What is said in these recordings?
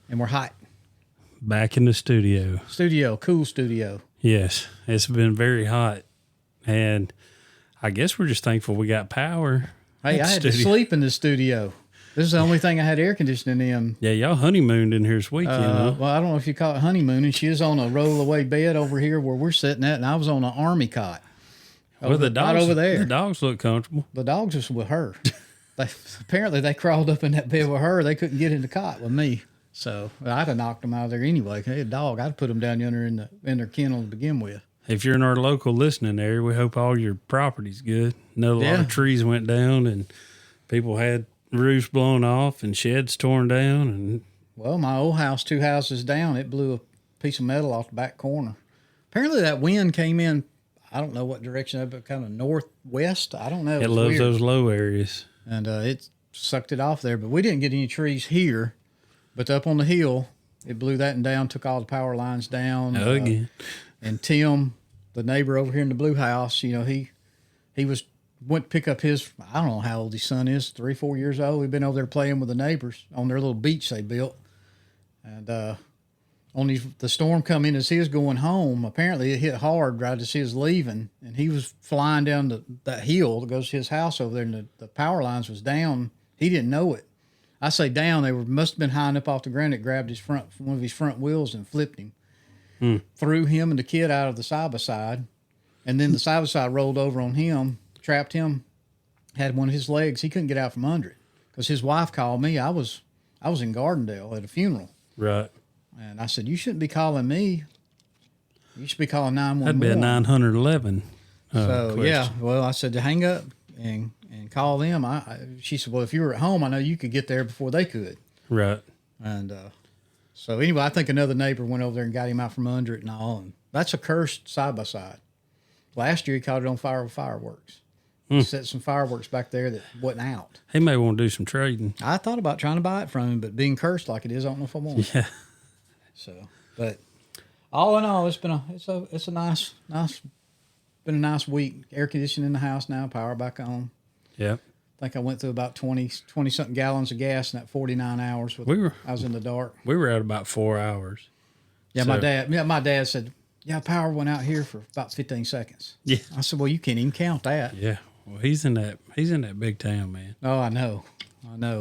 And we're hot. Back in the studio. Cool studio. Yes, it's been very hot. And I guess we're just thankful we got power. Hey, I had to sleep in the studio. This is the only thing I had air conditioning in. Yeah, y'all honeymooned in here this weekend, huh? Well, I don't know if you call it honeymooning. She was on a roll-away bed over here where we're sitting at, and I was on an army cot. Well, the dogs, right over there. The dogs look comfortable. The dogs was with her. Apparently, they crawled up in that bed with her. They couldn't get in the cot with me. So I'd have knocked them out of there anyway. Hey, a dog, I'd put them down yonder in their kennel to begin with. If you're in our local listening area, we hope all your property's good. Know a lot of trees went down and people had roofs blown off and sheds torn down. And well, my old house, 2 houses down, it blew a piece of metal off the back corner. Apparently that wind came in, I don't know what direction, but kind of northwest. I don't know. It loves weird. Those low areas. And it sucked it off there. But we didn't get any trees here. But up on the hill, it blew that and down, took all the power lines down. Again. And Tim, the neighbor over here in the blue house, you know, he went to pick up his, I don't know how old his son is, 3-4 years old. We've been over there playing with the neighbors on their little beach they built. And only the storm come in as he was going home. Apparently it hit hard right as he was leaving. And he was flying down that hill that goes to his house over there, and the power lines was down. He didn't know it. I say down, they must have been high enough off the ground. It grabbed one of his front wheels and flipped him. Threw him and the kid out of the side-by-side. And then the side-by-side rolled over on him, trapped him, had one of his legs. He couldn't get out from under it because his wife called me. I was in Gardendale at a funeral. Right. And I said, you shouldn't be calling me. You should be calling 911. That'd be a 911 question. Yeah. Well, I said to hang up and call them. She said, well, if you were at home, I know you could get there before they could. Right. And so anyway, I think another neighbor went over there and got him out from under it and all. And that's a cursed side-by-side. Last year, he caught it on fire with fireworks. He set some fireworks back there that wasn't out. He may want to do some trading. I thought about trying to buy it from him, but being cursed like it is, I don't know if I want. Yeah. So, but all in all, it's been a nice been a nice week. Air conditioning in the house now, power back on. Yep. I think I went through about 20 something gallons of gas in that 49 hours. I was in the dark. We were out about 4 hours. Yeah, so. My dad said, yeah, power went out here for about 15 seconds. Yeah. I said, well, you can't even count that. Yeah. Well, he's in that big town, man. Oh, I know,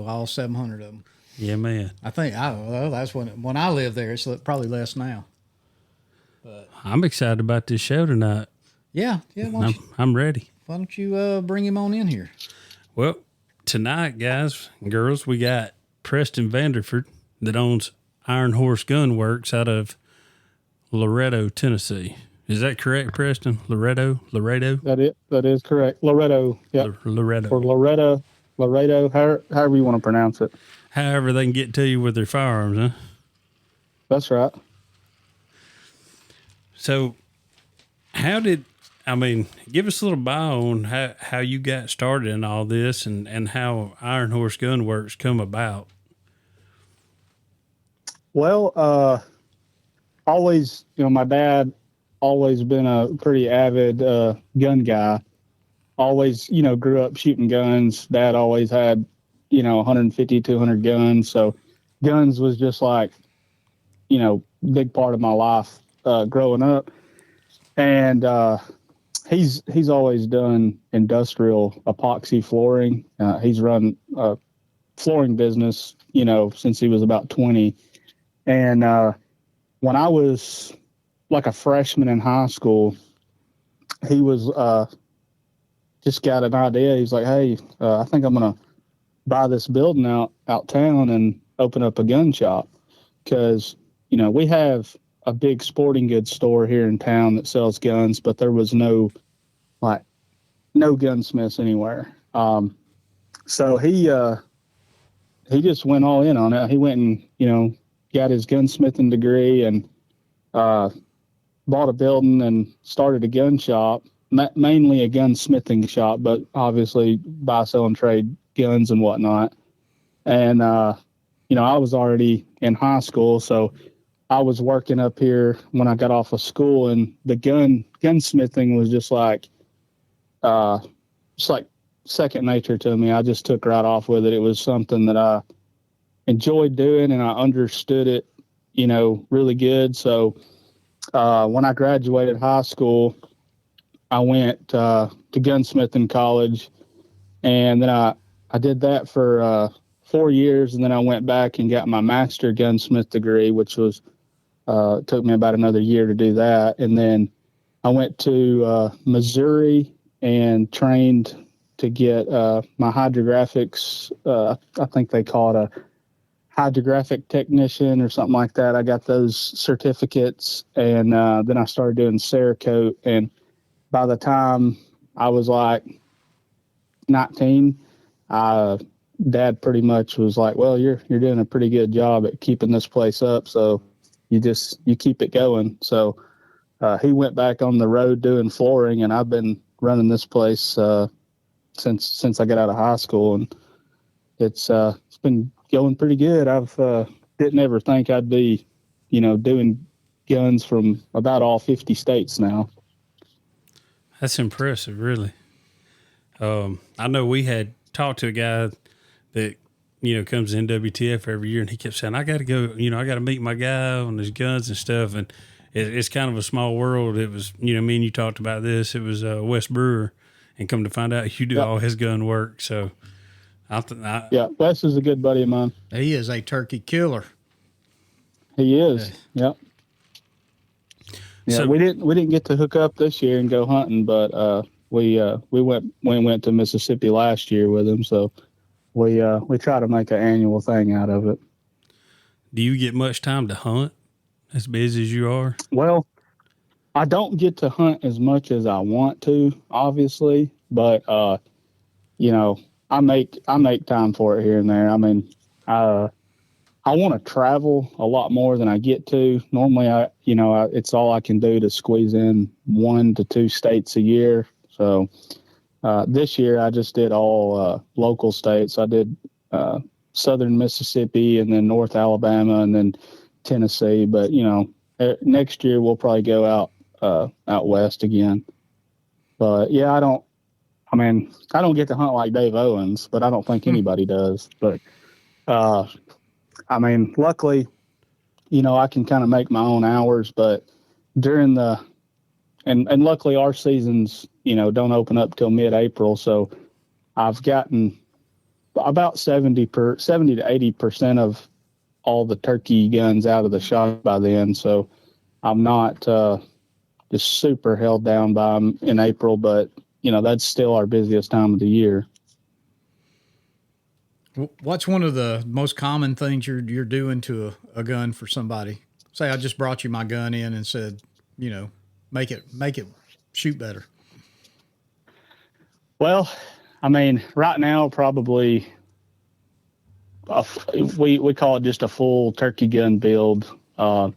all 700 of them. Yeah, man. I don't know. That's when I lived there. It's probably less now. But I'm excited about this show tonight. Yeah. I'm ready. Why don't you bring him on in here? Well, tonight, guys and girls, we got Preston Vanderford that owns IronHorse GunWorks out of Loretto, Tennessee. Is that correct, Preston? Laredo? That is correct. Loretto. Yeah. Loretto. Or Laredo, however you want to pronounce it. However they can get to you with their firearms, huh? That's right. So, give us a little bio on how you got started in all this and how IronHorse GunWorks come about. Well, always, my dad always been a pretty avid gun guy. Always, grew up shooting guns. Dad always had, 150, 200 guns. So guns was just like, big part of my life growing up. And he's always done industrial epoxy flooring. He's run a flooring business, since he was about 20. And when I was like a freshman in high school, he was just got an idea. He's like, hey, I think I'm going to buy this building out town and open up a gun shop. Because, we have a big sporting goods store here in town that sells guns, but there was no gunsmiths anywhere. So he just went all in on it. He went and, got his gunsmithing degree and bought a building and started a gun shop, mainly a gunsmithing shop, but obviously buy, sell, and trade guns and whatnot. And, I was already in high school, so I was working up here when I got off of school, and the gunsmithing was just like second nature to me. I just took right off with it. It was something that enjoyed doing, and I understood it, really good. So when I graduated high school, I went to gunsmithing college, and then I did that for 4 years, and then I went back and got my master gunsmith degree, which was took me about another year to do that. And then I went to Missouri and trained to get my hydrographics. I think they call it a hydrographic technician or something like that. I got those certificates, and then I started doing Cerakote. And by the time I was like 19, Dad pretty much was like, "Well, you're doing a pretty good job at keeping this place up, so you keep it going." So he went back on the road doing flooring, and I've been running this place since I got out of high school, and it's been going pretty good. I've didn't ever think I'd be, doing guns from about all 50 states now. That's impressive, really. I know we had talked to a guy that, comes in WTF every year, and he kept saying, I got to go, I got to meet my guy on his guns and stuff. And it's kind of a small world. It was, me and you talked about this. It was Wes Brewer, and come to find out you do all his gun work. So, yeah, Wes is a good buddy of mine. He is a turkey killer. He is. Yep. Yeah, so, we didn't get to hook up this year and go hunting, but we went to Mississippi last year with him, so we try to make an annual thing out of it. Do you get much time to hunt, as busy as you are? Well, I don't get to hunt as much as I want to, obviously, but I make time for it here and there. I mean, I want to travel a lot more than I get to. Normally, it's all I can do to squeeze in 1 to 2 states a year. So this year I just did all local states. I did southern Mississippi, and then North Alabama, and then Tennessee. But next year we'll probably go out west again. But yeah, I don't get to hunt like Dave Owens, but I don't think anybody does. But luckily, I can kind of make my own hours, but during and luckily our seasons, don't open up till mid-April. So I've gotten about 70 to 80% of all the turkey guns out of the shop by then. So I'm not just super held down by them in April, but that's still our busiest time of the year. What's one of the most common things you're doing to a gun for somebody? Say I just brought you my gun in and said, make it shoot better. Well, right now probably we call it just a full turkey gun build. 5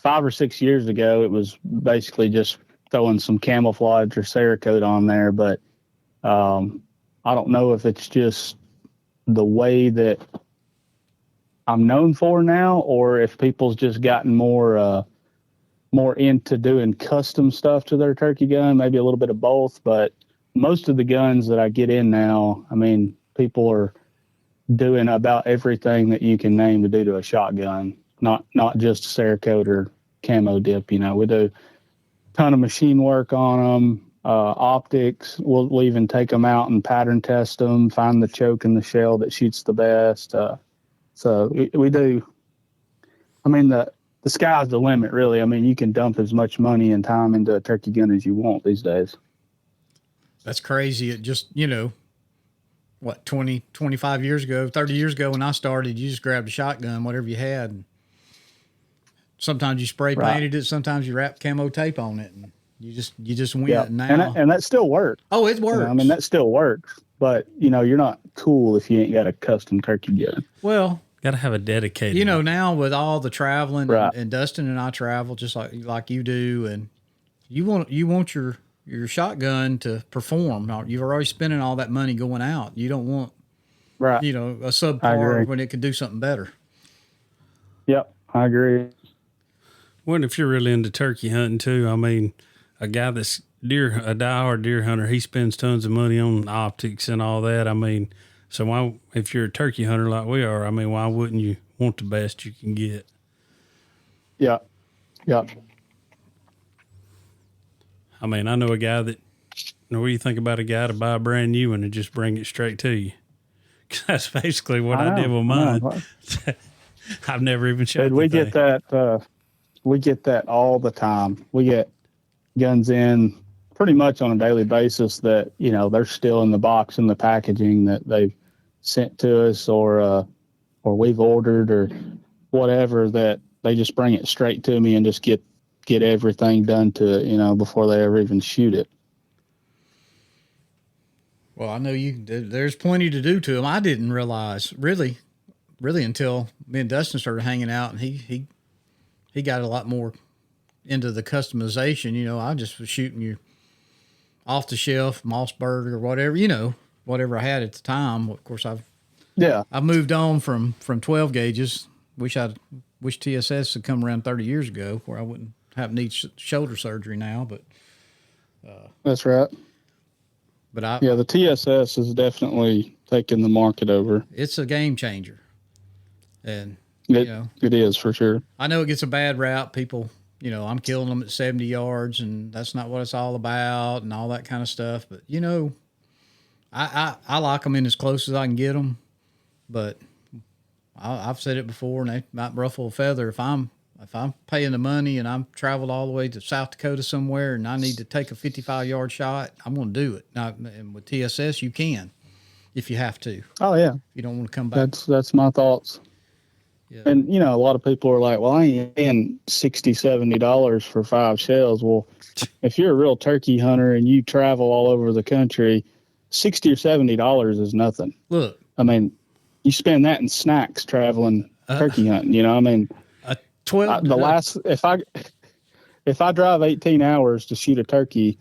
or 6 years ago, it was basically just throwing some camouflage or Cerakote on there, but I don't know if it's just the way that I'm known for now, or if people's just gotten more into doing custom stuff to their turkey gun, maybe a little bit of both. But most of the guns that I get in now, people are doing about everything that you can name to do to a shotgun, not just Cerakote or camo dip. We do a ton of machine work on them. Optics, we'll even take them out and pattern test them, find the choke in the shell that shoots the best. So we do. The sky's the limit, really. You can dump as much money and time into a turkey gun as you want these days. That's crazy. It just, 20, 25 years ago, 30 years ago when I started, you just grabbed a shotgun, whatever you had. And sometimes you spray painted it, sometimes you wrapped camo tape on it, and you just went. Yeah. Now. And that still works. Oh, it works. That still works. But, you're not cool if you ain't got a custom turkey gun. Well, got to have a dedicated. Now with all the traveling, and Dustin and I travel just like you do, and you want your shotgun to perform. You're already spending all that money going out. You don't want, a subpar when it could do something better. Yep, I agree. Well, if you're really into turkey hunting too, a guy that's a diehard deer hunter, he spends tons of money on optics and all that. So why, if you're a turkey hunter like we are, I mean, why wouldn't you want the best you can get? Yeah. Yeah. I mean, I know a guy that, what do you think about a guy to buy a brand new one and just bring it straight to you? 'Cause that's basically what I did with mine. I've never even shot we get that. We get that all the time. We get guns in pretty much on a daily basis that, you know, they're still in the box and the packaging that they've sent to us or we've ordered or whatever, that they just bring it straight to me and just get everything done to it, you know, before they ever even shoot it. Well, I know there's plenty to do to them. I didn't realize really until me and Dustin started hanging out, and he got a lot more into the customization. You know, I just was shooting you off the shelf, Mossberg or whatever, you know, whatever I had at the time. Of course, I've moved on from 12 gauges. Wish TSS had come around 30 years ago, where I wouldn't have need shoulder surgery now. But that's right. But the TSS is definitely taking the market over. It's a game changer, and it is for sure. I know it gets a bad rap. People, you know, I'm killing them at 70 yards, and that's not what it's all about, and all that kind of stuff. But you know, I like them in as close as I can get them. But I've said it before, and they might ruffle a feather if I'm paying the money and I'm traveled all the way to South Dakota somewhere and I need to take a 55-yard shot, I'm going to do it. Now, and with TSS, you can, if you have to. Oh yeah. If you don't want to come back. That's my thoughts. Yeah. And you know, a lot of people are like, well, I ain't paying $60-$70 for 5 shells. Well, if you're a real turkey hunter and you travel all over the country, $60 or $70 is nothing. Look, I mean, you spend that in snacks traveling turkey hunting, you know, I mean, if I drive 18 hours to shoot a turkey,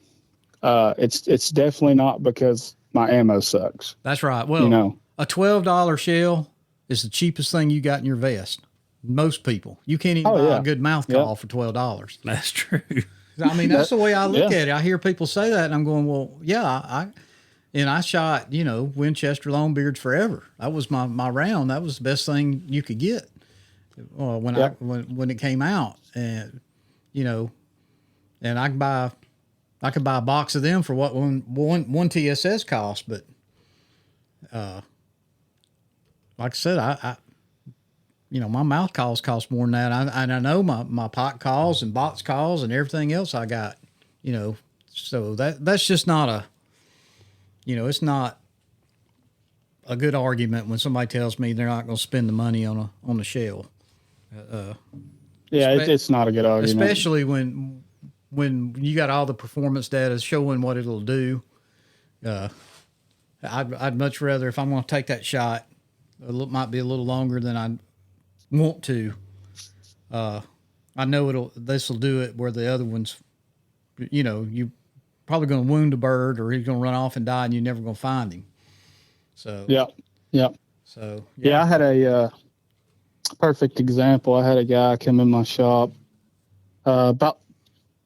it's definitely not because my ammo sucks. That's right. Well, you know, a $12 shell is the cheapest thing you got in your vest. Most people, you can't even buy a good mouth call for $12. That's true. I mean, that's the way I look at it. I hear people say that, and I'm going, well, yeah, I shot, you know, Winchester Longbeards forever. That was my round. That was the best thing you could get. When it came out, and you know, and I could buy a box of them for what one TSS cost, but like I said, I you know, my mouth calls cost more than that. I know my pot calls and box calls and everything else I got, you know, so that's just not it's not a good argument when somebody tells me they're not going to spend the money on a shell. It's not a good argument, especially when you got all the performance data showing what it'll do. I'd much rather, if I'm going to take that shot, might be a little longer than I want to. I know this will do it where the other ones, you know, you probably going to wound a bird or he's going to run off and die and you're never going to find him. So So I had a perfect example. I had a guy come in my shop about,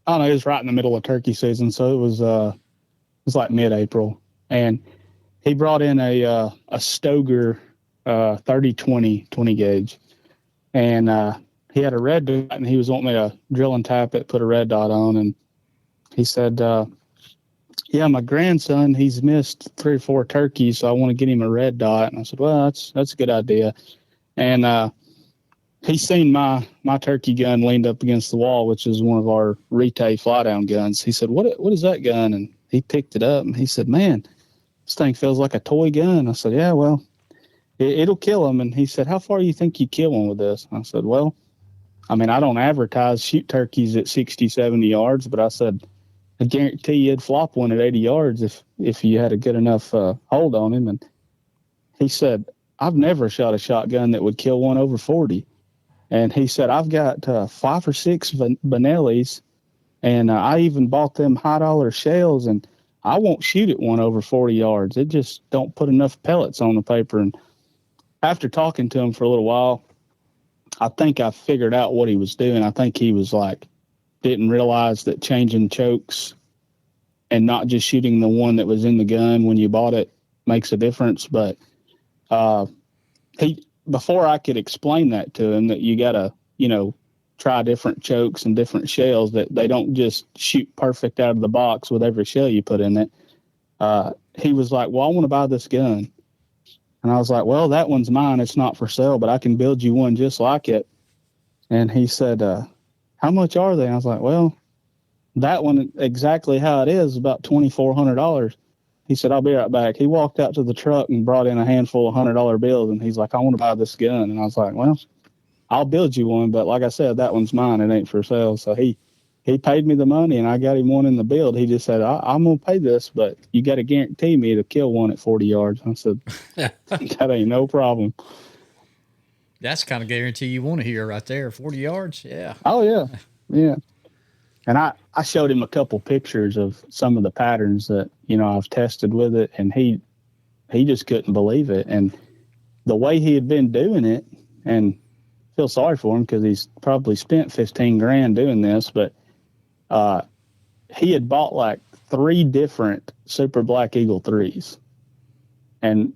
I don't know, it was right in the middle of turkey season, so it was like mid-April, and he brought in a Stoger 30-20 20 gauge, and he had a red dot, and he was wanting me to drill and tap it, put a red dot on, and he said, my grandson, he's missed 3 or 4 turkeys, so I want to get him a red dot. And I said, well, that's a good idea. And he's seen my turkey gun leaned up against the wall, which is one of our Rite fly down guns. He said, what is that gun? And he picked it up and he said, man, this thing feels like a toy gun. I said, yeah, well, it'll kill him. And he said, how far do you think you kill him with this? I said, well, I mean, I don't advertise shoot turkeys at 60, 70 yards, but I said, I guarantee you'd flop one at 80 yards if you had a good enough hold on him. And he said, I've never shot a shotgun that would kill one over 40. And he said, I've got 5 or 6 Benellis, and I even bought them high dollar shells, and I won't shoot at one over 40 yards. It just don't put enough pellets on the paper. And after talking to him for a little while, I think I figured out what he was doing. I think he was like, didn't realize that changing chokes and not just shooting the one that was in the gun when you bought it makes a difference. But Before I could explain that to him, that you gotta, try different chokes and different shells, that they don't just shoot perfect out of the box with every shell you put in it. He was like, well, I want to buy this gun. And I was like, well, that one's mine. It's not for sale, but I can build you one just like it. And he said, how much are they? And I was like, well, that one exactly how it is about $2,400. He said, I'll be right back. He walked out to the truck and brought in a handful of $100 bills. And he's like, I want to buy this gun. And I was like, well, I'll build you one. But like I said, that one's mine. It ain't for sale. So he paid me the money and I got him one in the build. He just said, I'm going to pay this, but you got to guarantee me to kill one at 40 yards. I said, that ain't no problem. That's the kind of guarantee you want to hear right there. 40 yards. Yeah. Oh yeah. Yeah. And I showed him a couple pictures of some of the patterns that, I've tested with it, and he just couldn't believe it. And the way he had been doing it, and feel sorry for him because he's probably spent $15,000 doing this, but he had bought like 3 different Super Black Eagle 3s. And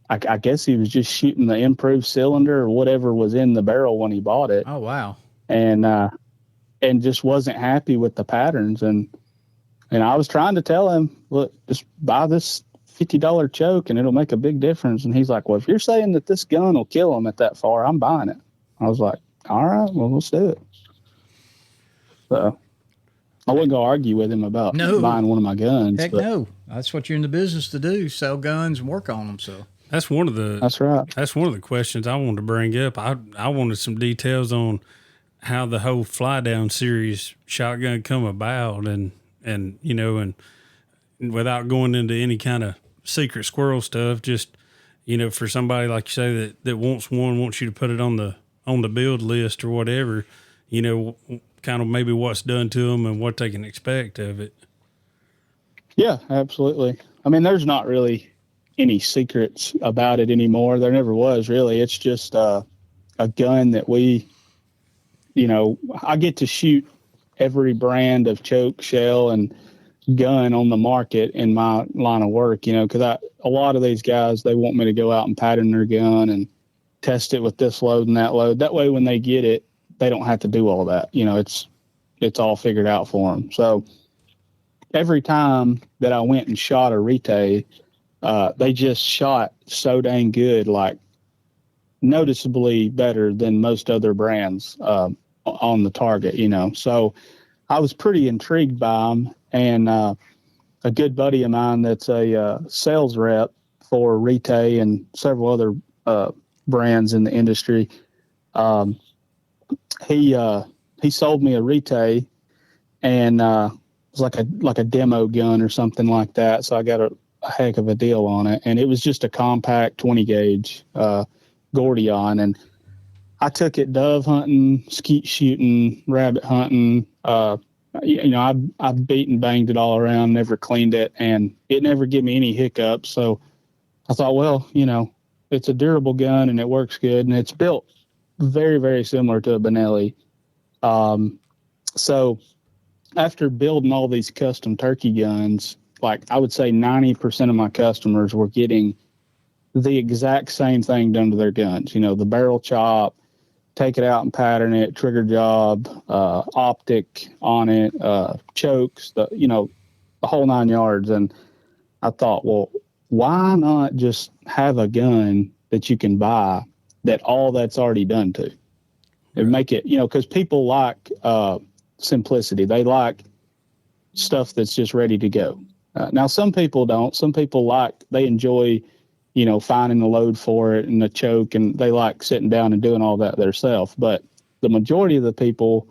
I guess he was just shooting the improved cylinder or whatever was in the barrel when he bought it. Oh, wow. And just wasn't happy with the patterns. And I was trying to tell him, look, just buy this $50 choke and it'll make a big difference. And he's like, well, if you're saying that this gun will kill him at that far, I'm buying it. I was like, all right, well, let's do it. So I wasn't going to argue with him about buying one of my guns. Heck no. That's what you're in the business to do, sell guns and work on them. So that's one of the That's one of the questions I wanted to bring up. I wanted some details on how the whole Fly Down series shotgun come about, and without going into any kind of secret squirrel stuff, just for somebody like you say that wants you to put it on the build list or whatever, kind of maybe what's done to them and what they can expect of it. Yeah, absolutely. I mean, there's not really any secrets about it anymore. There never was, really. It's just a gun that I get to shoot every brand of choke, shell, and gun on the market in my line of work, because a lot of these guys, they want me to go out and pattern their gun and test it with this load and that load. That way, when they get it, they don't have to do all that. It's all figured out for them. So every time that I went and shot a Rite, they just shot so dang good, like noticeably better than most other brands on the target, So I was pretty intrigued by them. And a good buddy of mine that's a sales rep for Rite and several other brands in the industry, he sold me a Rite, and it was like a demo gun or something like that. So I got a heck of a deal on it, and it was just a compact 20 gauge Gordion, and I took it dove hunting, skeet shooting, rabbit hunting. I've beat and banged it all around, never cleaned it, and it never gave me any hiccups. So I thought, well, it's a durable gun and it works good, and it's built very, very similar to a Benelli. So after building all these custom turkey guns, like I would say 90% of my customers were getting the exact same thing done to their guns. The barrel chop, take it out and pattern it, trigger job, optic on it, chokes, the whole 9 yards. And I thought, well, why not just have a gun that you can buy that all that's already done to? It make it, because people like simplicity. They like stuff that's just ready to go. Now, some people don't. Some people they enjoy, finding the load for it and the choke, and they like sitting down and doing all that themselves. But the majority of the people,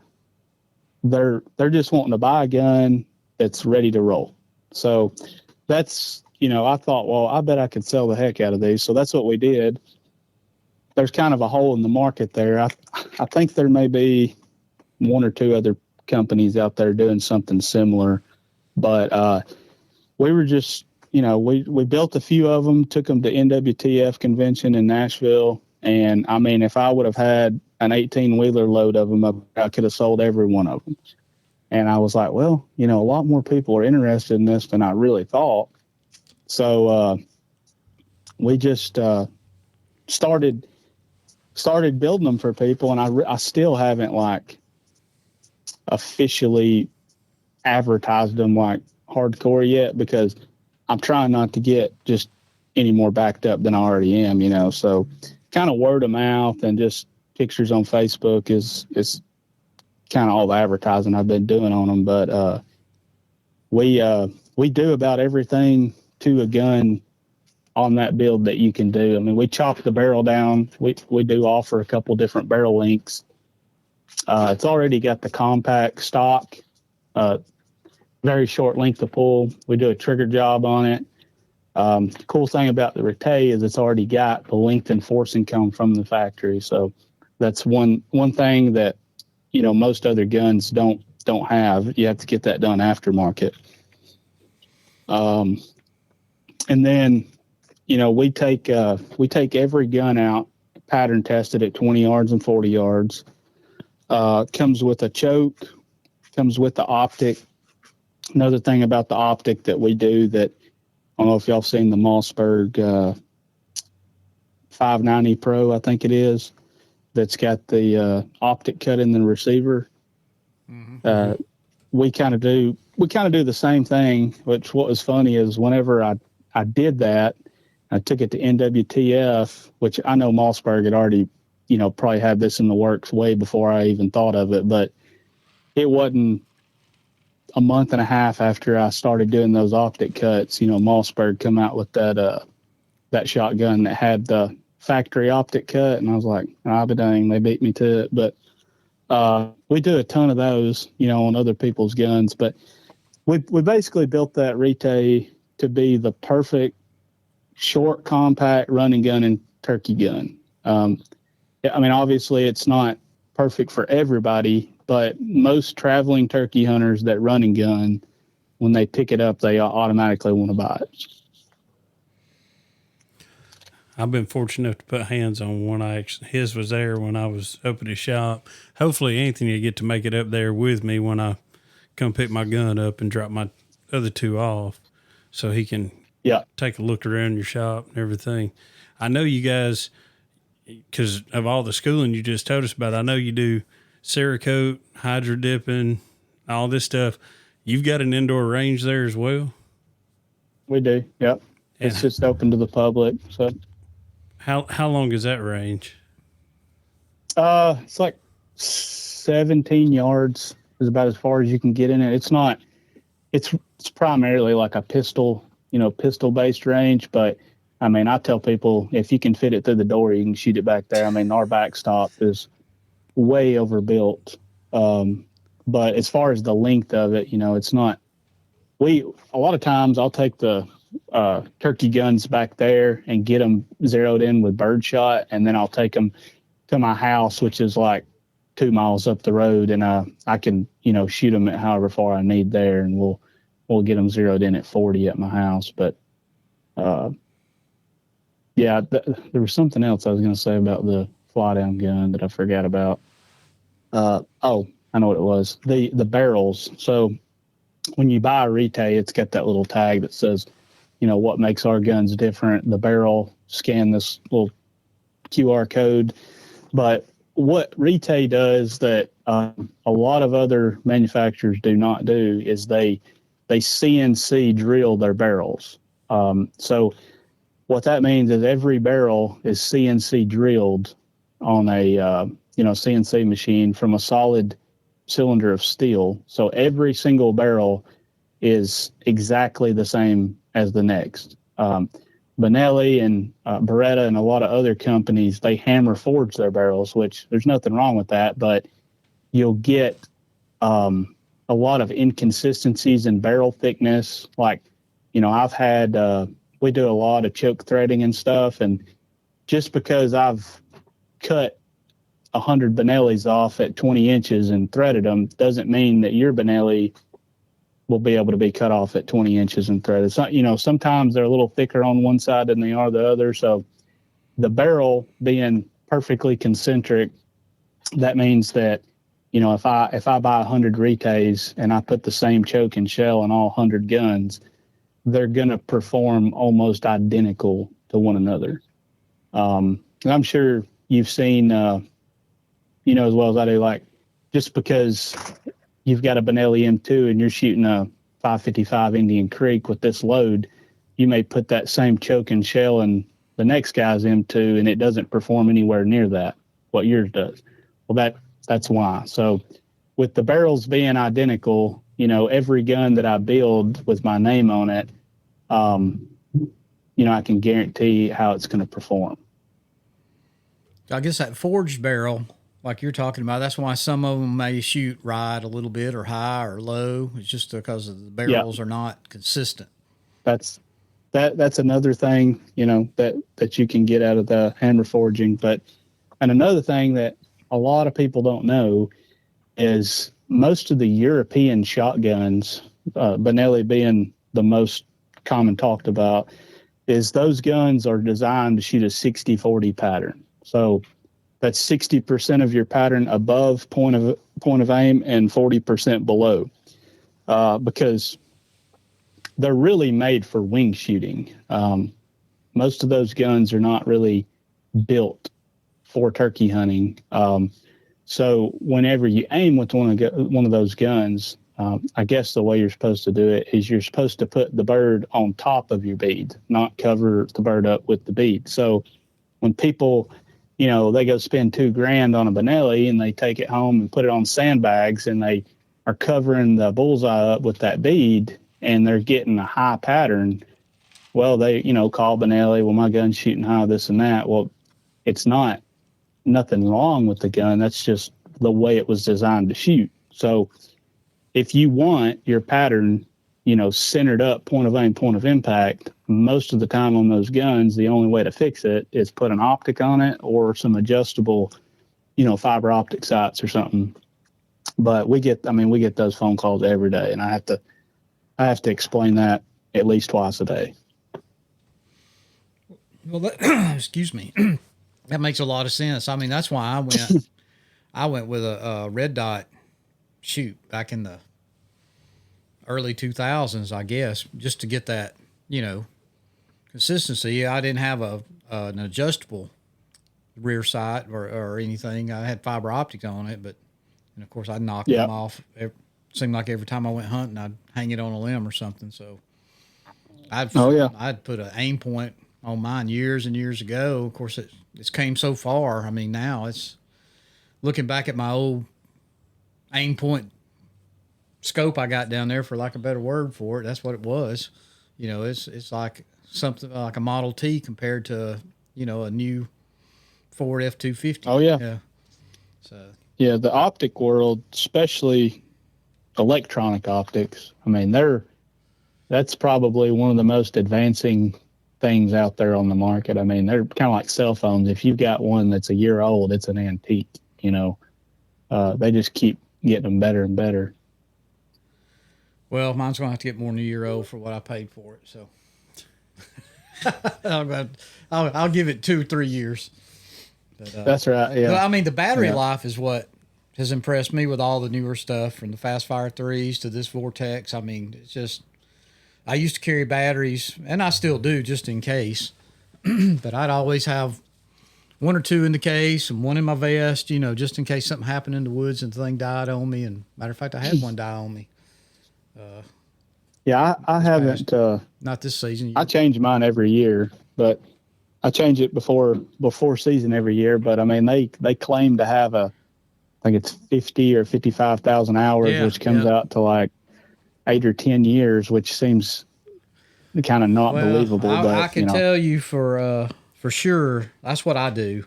they're just wanting to buy a gun that's ready to roll. So that's, I thought, well, I bet I could sell the heck out of these. So that's what we did. There's kind of a hole in the market there. I think there may be 1 or 2 other companies out there doing something similar, but we were just, we built a few of them, took them to NWTF convention in Nashville. And I mean, if I would have had an 18-wheeler load of them, I could have sold every one of them. And I was like, well, a lot more people are interested in this than I really thought. So we just started building them for people, and I still haven't like officially advertised them like hardcore yet, because I'm trying not to get just any more backed up than I already am, so kind of word of mouth and just pictures on Facebook is kind of all the advertising I've been doing on them. But we do about everything to a gun on that build that you can do. I mean, we chop the barrel down. We do offer a couple different barrel lengths. It's already got the compact stock, very short length of pull. We do a trigger job on it. The cool thing about the Retay is it's already got the length and forcing cone from the factory. So that's one thing that, most other guns don't have. You have to get that done aftermarket. And then, we take every gun out, pattern tested at 20 yards and 40 yards. Comes with a choke, comes with the optic. Another thing about the optic that we do that, I don't know if y'all seen the Mossberg 590 Pro, I think it is, that's got the optic cut in the receiver. Mm-hmm. We kind of do the same thing, which what was funny is whenever I did that, I took it to NWTF, which I know Mossberg had already, probably had this in the works way before I even thought of it, but it wasn't a month and a half after I started doing those optic cuts, Mossberg come out with that shotgun that had the factory optic cut, and I was like, but dang, they beat me to it. But we do a ton of those, on other people's guns. But we basically built that Retay to be the perfect short, compact running gun and turkey gun. Obviously it's not perfect for everybody, but most traveling turkey hunters that run and gun, when they pick it up, they automatically want to buy it. I've been fortunate enough to put hands on one. His was there when I was up at his shop. Hopefully Anthony will get to make it up there with me when I come pick my gun up and drop my other two off, so he can take a look around your shop and everything. I know you guys, because of all the schooling you just told us about, I know you do Cerakote, hydro dipping, all this stuff. You've got an indoor range there as well? We do, yep. It's just open to the public. So how long is that range? It's like 17 yards is about as far as you can get in it. It's not, it's primarily like a pistol based range, but I tell people if you can fit it through the door, you can shoot it back there. Our backstop is way overbuilt. But as far as the length of it, it's not, a lot of times I'll take the turkey guns back there and get them zeroed in with birdshot, and then I'll take them to my house, which is like 2 miles up the road, and I can shoot them at however far I need there, and we'll get them zeroed in at 40 at my house. But there was something else I was going to say about the fly down gun that I forgot about. I know what it was. The barrels. So when you buy a Retay, it's got that little tag that says, what makes our guns different. The barrel, scan this little QR code. But what Retay does that a lot of other manufacturers do not do is they CNC drill their barrels. So what that means is every barrel is CNC drilled on a CNC machine from a solid cylinder of steel. So every single barrel is exactly the same as the next. Benelli and Beretta and a lot of other companies, they hammer forge their barrels, which there's nothing wrong with that, but you'll get a lot of inconsistencies in barrel thickness. Like, I've had, we do a lot of choke threading and stuff, and just because I've cut 100 Benellis off at 20 inches and threaded them doesn't mean that your Benelli will be able to be cut off at 20 inches and threaded. So, sometimes they're a little thicker on one side than they are the other. So the barrel being perfectly concentric, that means that, if I buy 100 Retays and I put the same choke and shell in all 100 guns, they're going to perform almost identical to one another. And I'm sure you've seen, you know, as well as I do, like just because you've got a Benelli M2 and you're shooting a 555 Indian Creek with this load, you may put that same choke and shell in the next guy's M2 and it doesn't perform anywhere near that, what yours does. Well, that's why. So with the barrels being identical, you know, every gun that I build with my name on it, you know, I can guarantee how it's going to perform. I guess that forged barrel, like you're talking about, that's why some of them may shoot right a little bit or high or low. It's just because of the barrels are not consistent. That's another thing, you know, that you can get out of the hammer forging. And another thing that a lot of people don't know is most of the European shotguns, Benelli being the most common talked about, is those guns are designed to shoot a 60-40 pattern. So that's 60% of your pattern above point of aim and 40% below, because they're really made for wing shooting. Most of those guns are not really built for turkey hunting. So whenever you aim with one of those guns, I guess the way you're supposed to do it is you're supposed to put the bird on top of your bead, not cover the bird up with the bead. So when people, you know, they go spend $2,000 on a Benelli and they take it home and put it on sandbags and they are covering the bullseye up with that bead and they're getting a high pattern, well, they, you know, call Benelli, well, my gun's shooting high, this and that. Well, it's nothing wrong with the gun. That's just the way it was designed to shoot. So if you want your pattern, you know, centered up, point of aim, point of impact, most of the time on those guns, the only way to fix it is put an optic on it or some adjustable, you know, fiber optic sights or something. But we get those phone calls every day, and I have to explain that at least twice a day. Well, excuse me. That makes a lot of sense. I mean, that's why I went with a red dot shoot back in the early 2000s, I guess, just to get that, you know, consistency. I didn't have an adjustable rear sight or anything. I had fiber optics on it, and of course I'd knock them off. It seemed like every time I went hunting, I'd hang it on a limb or something. So I'd put an aim point on mine years and years ago. Of course, it's came so far. I mean, now it's looking back at my old aim point scope I got down there, for lack of a better word for it. That's what it was. You know, it's like something like a Model T compared to, you know, a new Ford F-250. Oh yeah. So yeah, the optic world, especially electronic optics. I mean, that's probably one of the most advancing things out there on the market. I mean, they're kind of like cell phones. If you've got one that's a year old, it's an antique. You know, they just keep getting them better and better. Well, mine's going to have to get more than a year old for what I paid for it. So I'll give it 2-3 years. But, that's right. Yeah. Well, I mean, the battery life is what has impressed me with all the newer stuff, from the Fast Fire 3s to this Vortex. I mean, it's just, I used to carry batteries, and I still do, just in case. But I'd always have one or two in the case and one in my vest, you know, just in case something happened in the woods and the thing died on me. And matter of fact, I had one die on me. Yeah, I haven't. Not this season. I change mine every year, but I change it before season every year. But I mean, they claim to have I think it's 50 or 55,000 hours, which comes out to like 8 or 10 years, which seems kind of not believable. But I can tell you for sure that's what I do.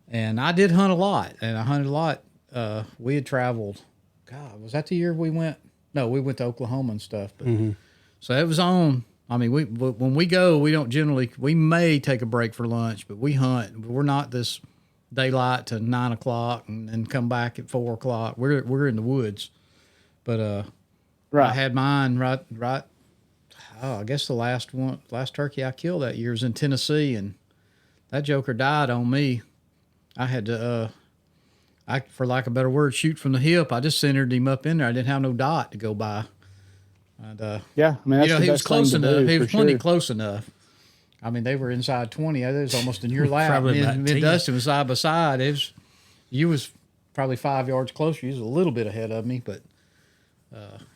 And I did hunt a lot, and I hunted a lot. We had traveled. God, was that the year we went? No, we went to Oklahoma and stuff. But so it was on. I mean, when we go, we don't generally. We may take a break for lunch, but we hunt. We're not this daylight to 9 o'clock and then come back at 4 o'clock. We're in the woods. But I had mine right. Oh, I guess the last turkey I killed that year was in Tennessee, and that joker died on me. I had to, for lack of a better word, shoot from the hip. I just centered him up in there. I didn't have no dot to go by. And, yeah, I mean, that's he was close enough. He was plenty close enough. I mean, they were inside 20. It was almost in your lap. Probably Me about and 10. Dustin was side by side. You was probably 5 yards closer. You was a little bit ahead of me, but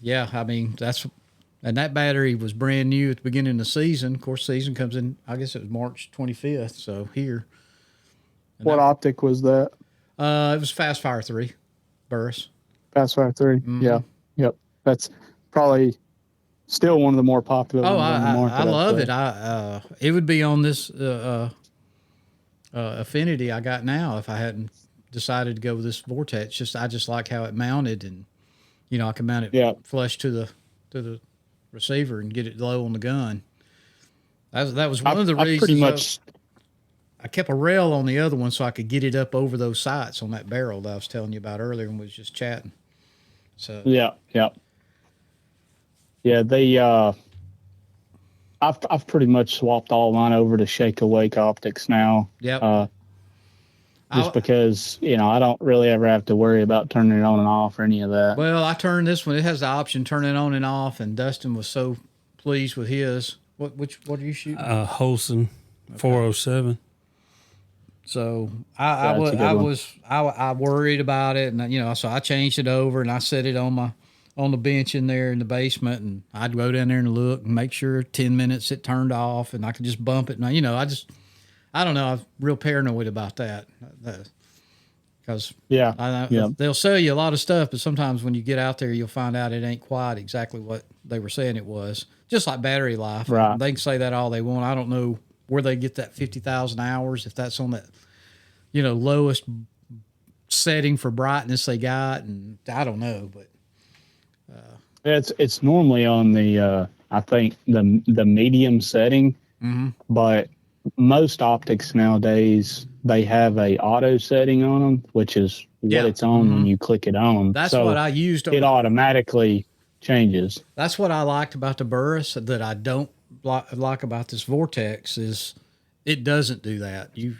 yeah, I mean, and that battery was brand new at the beginning of the season. Of course, season comes in, I guess it was March 25th, so here. And What optic was that? It was Fast Fire 3, Burris. Fast Fire 3. Mm-hmm. Yeah. Yep. That's probably still one of the more popular ones on the market. I love it. It would be on this Affinity I got now if I hadn't decided to go with this Vortex. I just like how it mounted, and I can mount it flush to the receiver and get it low on the gun. That was one of the reasons. Pretty much. I kept a rail on the other one so I could get it up over those sights on that barrel that I was telling you about earlier when we was just chatting. So yeah. They I've pretty much swapped all mine over to Shake Awake optics now. Yep. Just because I don't really ever have to worry about turning it on and off or any of that. Well, I turned this one. It has the option turn it on and off, and Dustin was so pleased with his. What are you shooting? Holson 407. So I worried about it, and so I changed it over and I set it on the bench in there in the basement, and I'd go down there and look and make sure 10 minutes it turned off, and I could just bump it. And I don't know. I'm real paranoid about that because they'll sell you a lot of stuff, but sometimes when you get out there, you'll find out it ain't quite exactly what they were saying it was. Just like battery life, right? They can say that all they want. I don't know where they get that 50,000 hours, if that's on that lowest setting for brightness they got, and I don't know, but it's normally on the I think the medium setting, but most optics nowadays they have a auto setting on them, which is what it's on when you click it on. That's what I used. It automatically changes. That's what I liked about the Burris that I don't like about this Vortex is it doesn't do that. You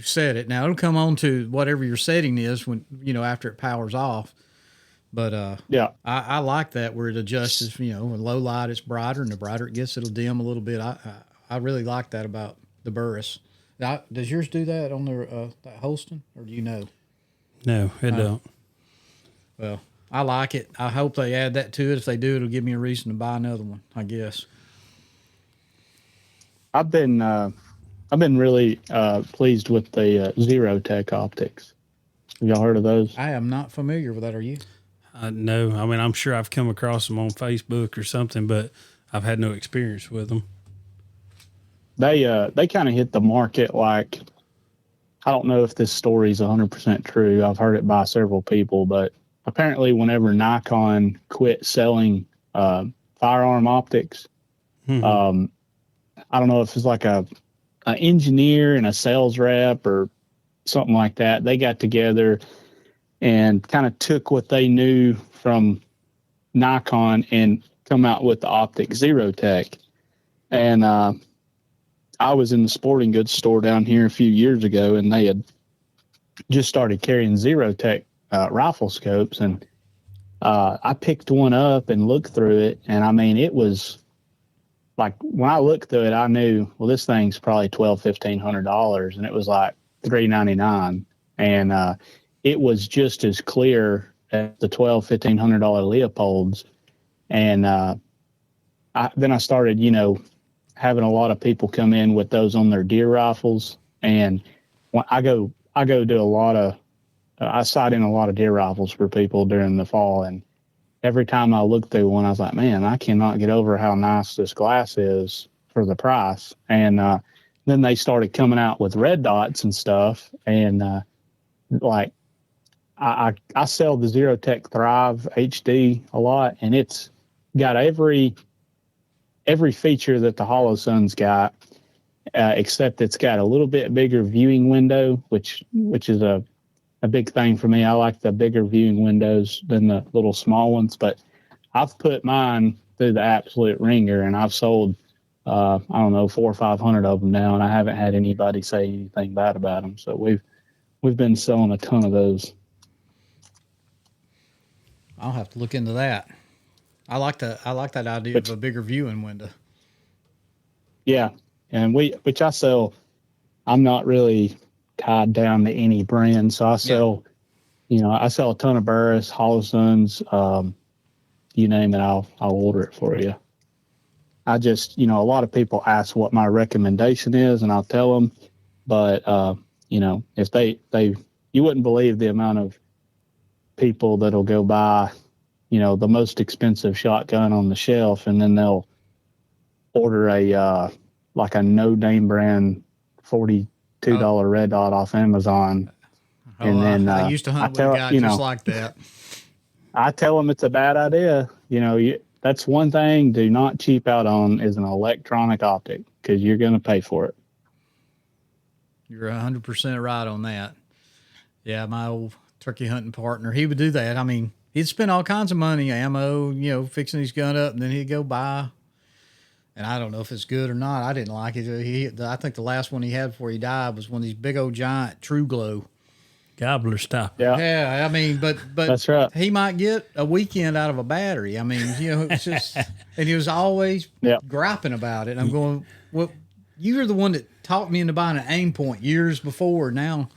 set it. Now it'll come on to whatever your setting is when after it powers off. But I like that where it adjusts. In low light it's brighter, and the brighter it gets, it'll dim a little bit. I really like that about the Burris. Now, does yours do that on the that Holston, or do you know? No, it don't. Well, I like it. I hope they add that to it. If they do, it'll give me a reason to buy another one, I guess. I've been really pleased with the Zero Tech optics. Have y'all heard of those? I am not familiar with that. Are you? No. I mean, I'm sure I've come across them on Facebook or something, but I've had no experience with them. They kind of hit the market like, I don't know if this story is 100% true. I've heard it by several people, but apparently whenever Nikon quit selling firearm optics, I don't know if it's like an engineer and a sales rep or something like that. They got together and kind of took what they knew from Nikon and come out with the optic Zero Tech. And I was in the sporting goods store down here a few years ago, and they had just started carrying Zero Tech rifle scopes, and I picked one up and looked through it, and I mean, it was like when I looked through it, I knew, well, this thing's probably $1,200-$1,500, and it was like $399, and it was just as clear as the $1,200-$1,500 Leopolds, and then I started, having a lot of people come in with those on their deer rifles, and when I go do a lot of I sight in a lot of deer rifles for people during the fall, and every time I look through one, I was like, man, I cannot get over how nice this glass is for the price. And then they started coming out with red dots and stuff, and like I sell the Zero Tech Thrive HD a lot, and it's got every feature that the Hollow Sun's got, except it's got a little bit bigger viewing window, which is a big thing for me. I like the bigger viewing windows than the little small ones, but I've put mine through the absolute ringer, and I've sold, I don't know, 400 or 500 of them now, and I haven't had anybody say anything bad about them. So we've been selling a ton of those. I'll have to look into that. I like that idea of a bigger viewing window. Yeah. and which I sell. I'm not really tied down to any brand, so I sell. I sell a ton of Burris, Hollisons, you name it, I'll order it for you. I just, a lot of people ask what my recommendation is, and I'll tell them. But if you wouldn't believe the amount of people that'll go buy, the most expensive shotgun on the shelf, and then they'll order a no name brand $42 Red Dot off Amazon. And then I used to hunt with a guy just like that. I tell them it's a bad idea. That's one thing do not cheap out on is an electronic optic, because you're going to pay for it. You're 100% right on that. Yeah, my old turkey hunting partner, he would do that. I mean, he'd spend all kinds of money, ammo, fixing his gun up, and then he'd go buy. And I don't know if it's good or not. I didn't like it. I think the last one he had before he died was one of these big old giant True Glow. Gobbler stop. Yeah. I mean, but that's right. He might get a weekend out of a battery. I mean, it's just, and he was always griping about it. And I'm going, well, you're the one that talked me into buying an aim point years before. Now,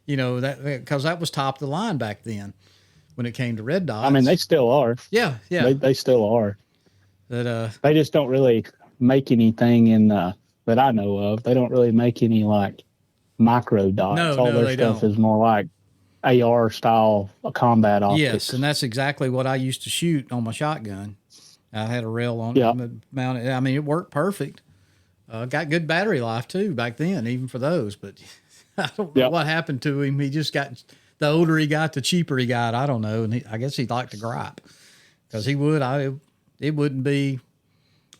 that because that was top of the line back then when it came to red dots. I mean, they still are. Yeah. They still are. That they just don't really make anything in that I know of. They don't really make any like micro dots. All their stuff is more like AR style combat optics. Yes, and that's exactly what I used to shoot on my shotgun. I had a rail on it mounted. I mean, it worked perfect. Got good battery life too back then, even for those. But I don't know what happened to him. He just got, the older he got, the cheaper he got. I don't know, and I guess he'd like to gripe because he would. It wouldn't be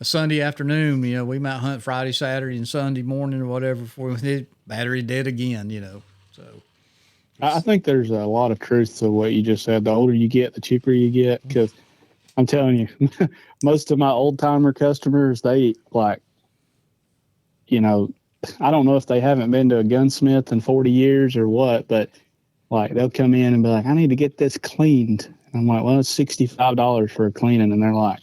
a Sunday afternoon. We might hunt Friday, Saturday, and Sunday morning or whatever before the battery dead again. So I think there's a lot of truth to what you just said. The older you get, the cheaper you get. Because I'm telling you, most of my old timer customers, they like, I don't know if they haven't been to a gunsmith in 40 years or what, but like they'll come in and be like, I need to get this cleaned. And I'm like, well, it's $65 for a cleaning. And they're like,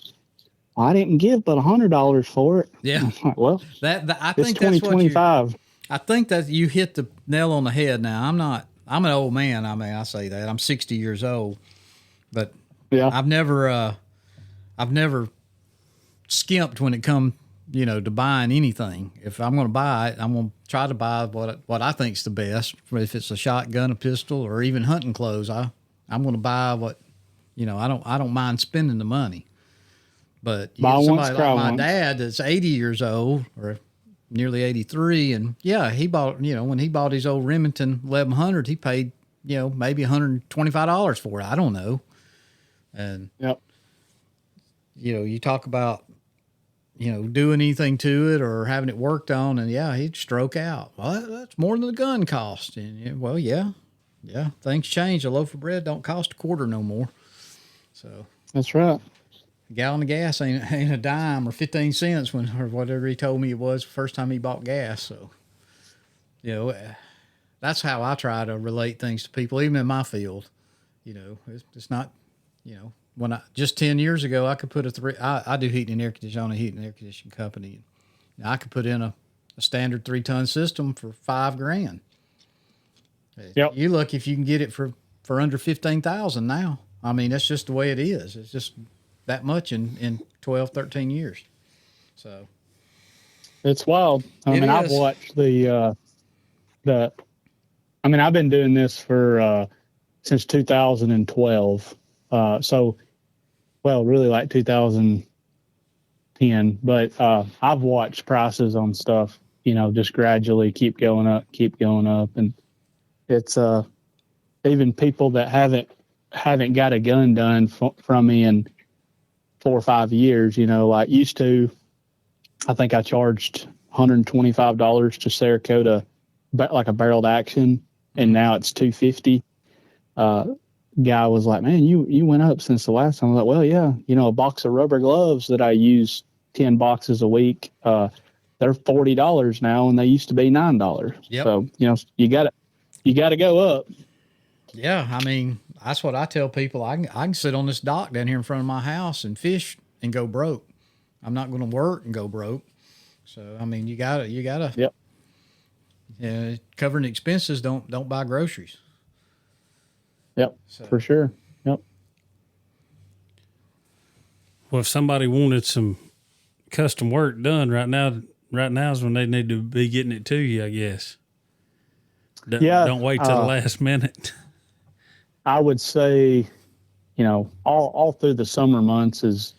well, I didn't give but $100 for it. Yeah. I'm like, well, I think it's 2025. I think that you hit the nail on the head. Now I'm an old man. I mean, I say that I'm 60 years old, but I've never skimped when it come, to buying anything. If I'm going to buy it, I'm going to try to buy what I think's the best. If it's a shotgun, a pistol, or even hunting clothes, I'm going to buy what, I don't mind spending the money. But somebody like my dad that's 80 years old or nearly 83, and he bought, when he bought his old Remington 1100, he paid, maybe $125 for it. I don't know. And you talk about, doing anything to it or having it worked on, and he'd stroke out. Well, that's more than the gun cost. And things change. A loaf of bread don't cost a quarter no more. So that's right. A gallon of gas ain't a dime or 15 cents or whatever he told me it was the first time he bought gas. So, that's how I try to relate things to people, even in my field. It's not, when just 10 years ago, I could put I do heating and air conditioning on a heating and air conditioning company. And I could put in a standard 3-ton system for $5,000. Yep. You look if you can get it for under 15,000 now. I mean, that's just the way it is. It's just that much in 12, 13 years. So it's wild. I've watched I've been doing this for since 2012. Really like 2010, but I've watched prices on stuff, just gradually keep going up. And it's even people that haven't got a gun done from me in 4 or 5 years, like used to. I think I charged $125 to Cerakote like a barreled action, and now it's $250. Guy was like, man, you went up since the last time. I was like, well, yeah, a box of rubber gloves that I use 10 boxes a week, they're $40 now, and they used to be $9. Yep. So, you got to go up. Yeah. I mean, that's what I tell people. I can sit on this dock down here in front of my house and fish and go broke. I'm not going to work and go broke. So I mean, you gotta Yep. covering expenses. Don't buy groceries. Yep. So For sure. Yep. Well, if somebody wanted some custom work done right now is when they need to be getting it to you, I guess. Yeah. Don't wait till the last minute. I would say, all through the summer months is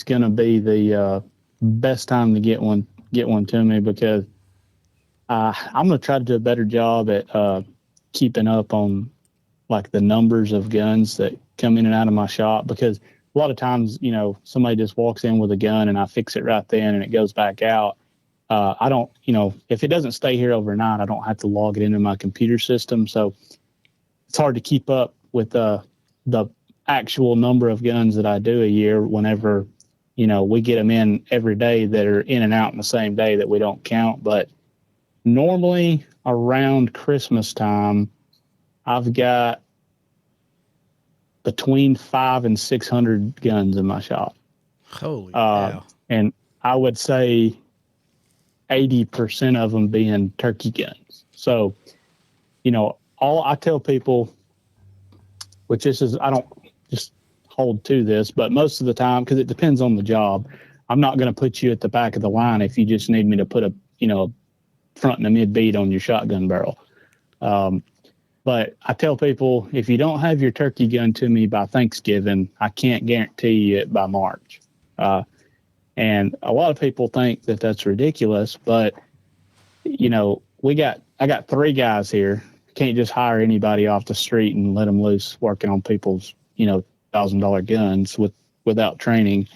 going to be the best time to get one to me, because I'm going to try to do a better job at keeping up on like the numbers of guns that come in and out of my shop, because a lot of times, somebody just walks in with a gun and I fix it right then and it goes back out. I don't, if it doesn't stay here overnight, I don't have to log it into my computer system. So it's hard to keep up with the actual number of guns that I do a year whenever, we get them in every day that are in and out in the same day that we don't count. But normally around Christmas time, I've got between 500 and 600 guns in my shop. holy cow! And I would say 80% of them being turkey guns. So, all I tell people, which this is, I don't just hold to this, but most of the time, because it depends on the job, I'm not going to put you at the back of the line if you just need me to put a front and a mid bead on your shotgun barrel. But I tell people, if you don't have your turkey gun to me by Thanksgiving, I can't guarantee you it by March. And a lot of people think that that's ridiculous, but I got 3 guys here. Can't just hire anybody off the street and let them loose working on people's, $1,000 guns without training.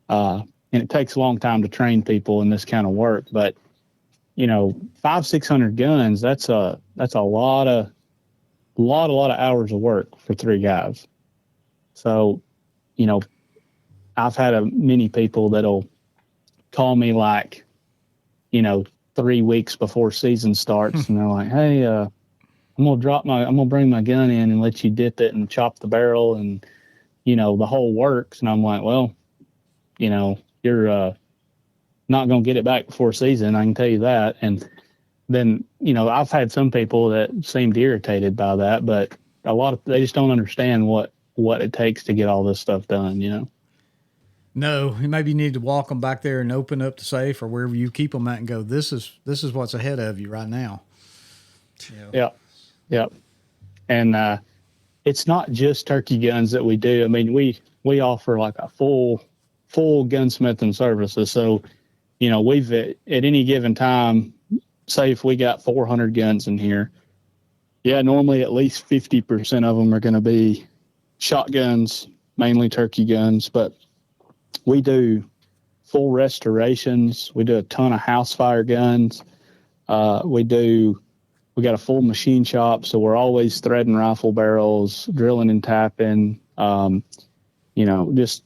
And it takes a long time to train people in this kind of work, but 500-600 guns, that's a lot of hours of work for 3 guys. So, I've had many people that'll call me 3 weeks before season starts, and they're like, "Hey, I'm gonna bring my gun in and let you dip it and chop the barrel and the whole works." And I'm like, "Well, you're not gonna get it back before season, I can tell you that." And then I've had some people that seemed irritated by that, but they just don't understand what it takes to get all this stuff done. No, maybe you need to walk them back there and open up the safe or wherever you keep them at and go, this is what's ahead of you right now. Yep. And it's not just turkey guns that we do. I mean, we offer like a full gunsmithing services. So, we've at any given time, say if we got 400 guns in here, normally at least 50% of them are going to be shotguns, mainly turkey guns, but we do full restorations. We do a ton of house fire guns. We got a full machine shop, so we're always threading rifle barrels, drilling and tapping. Just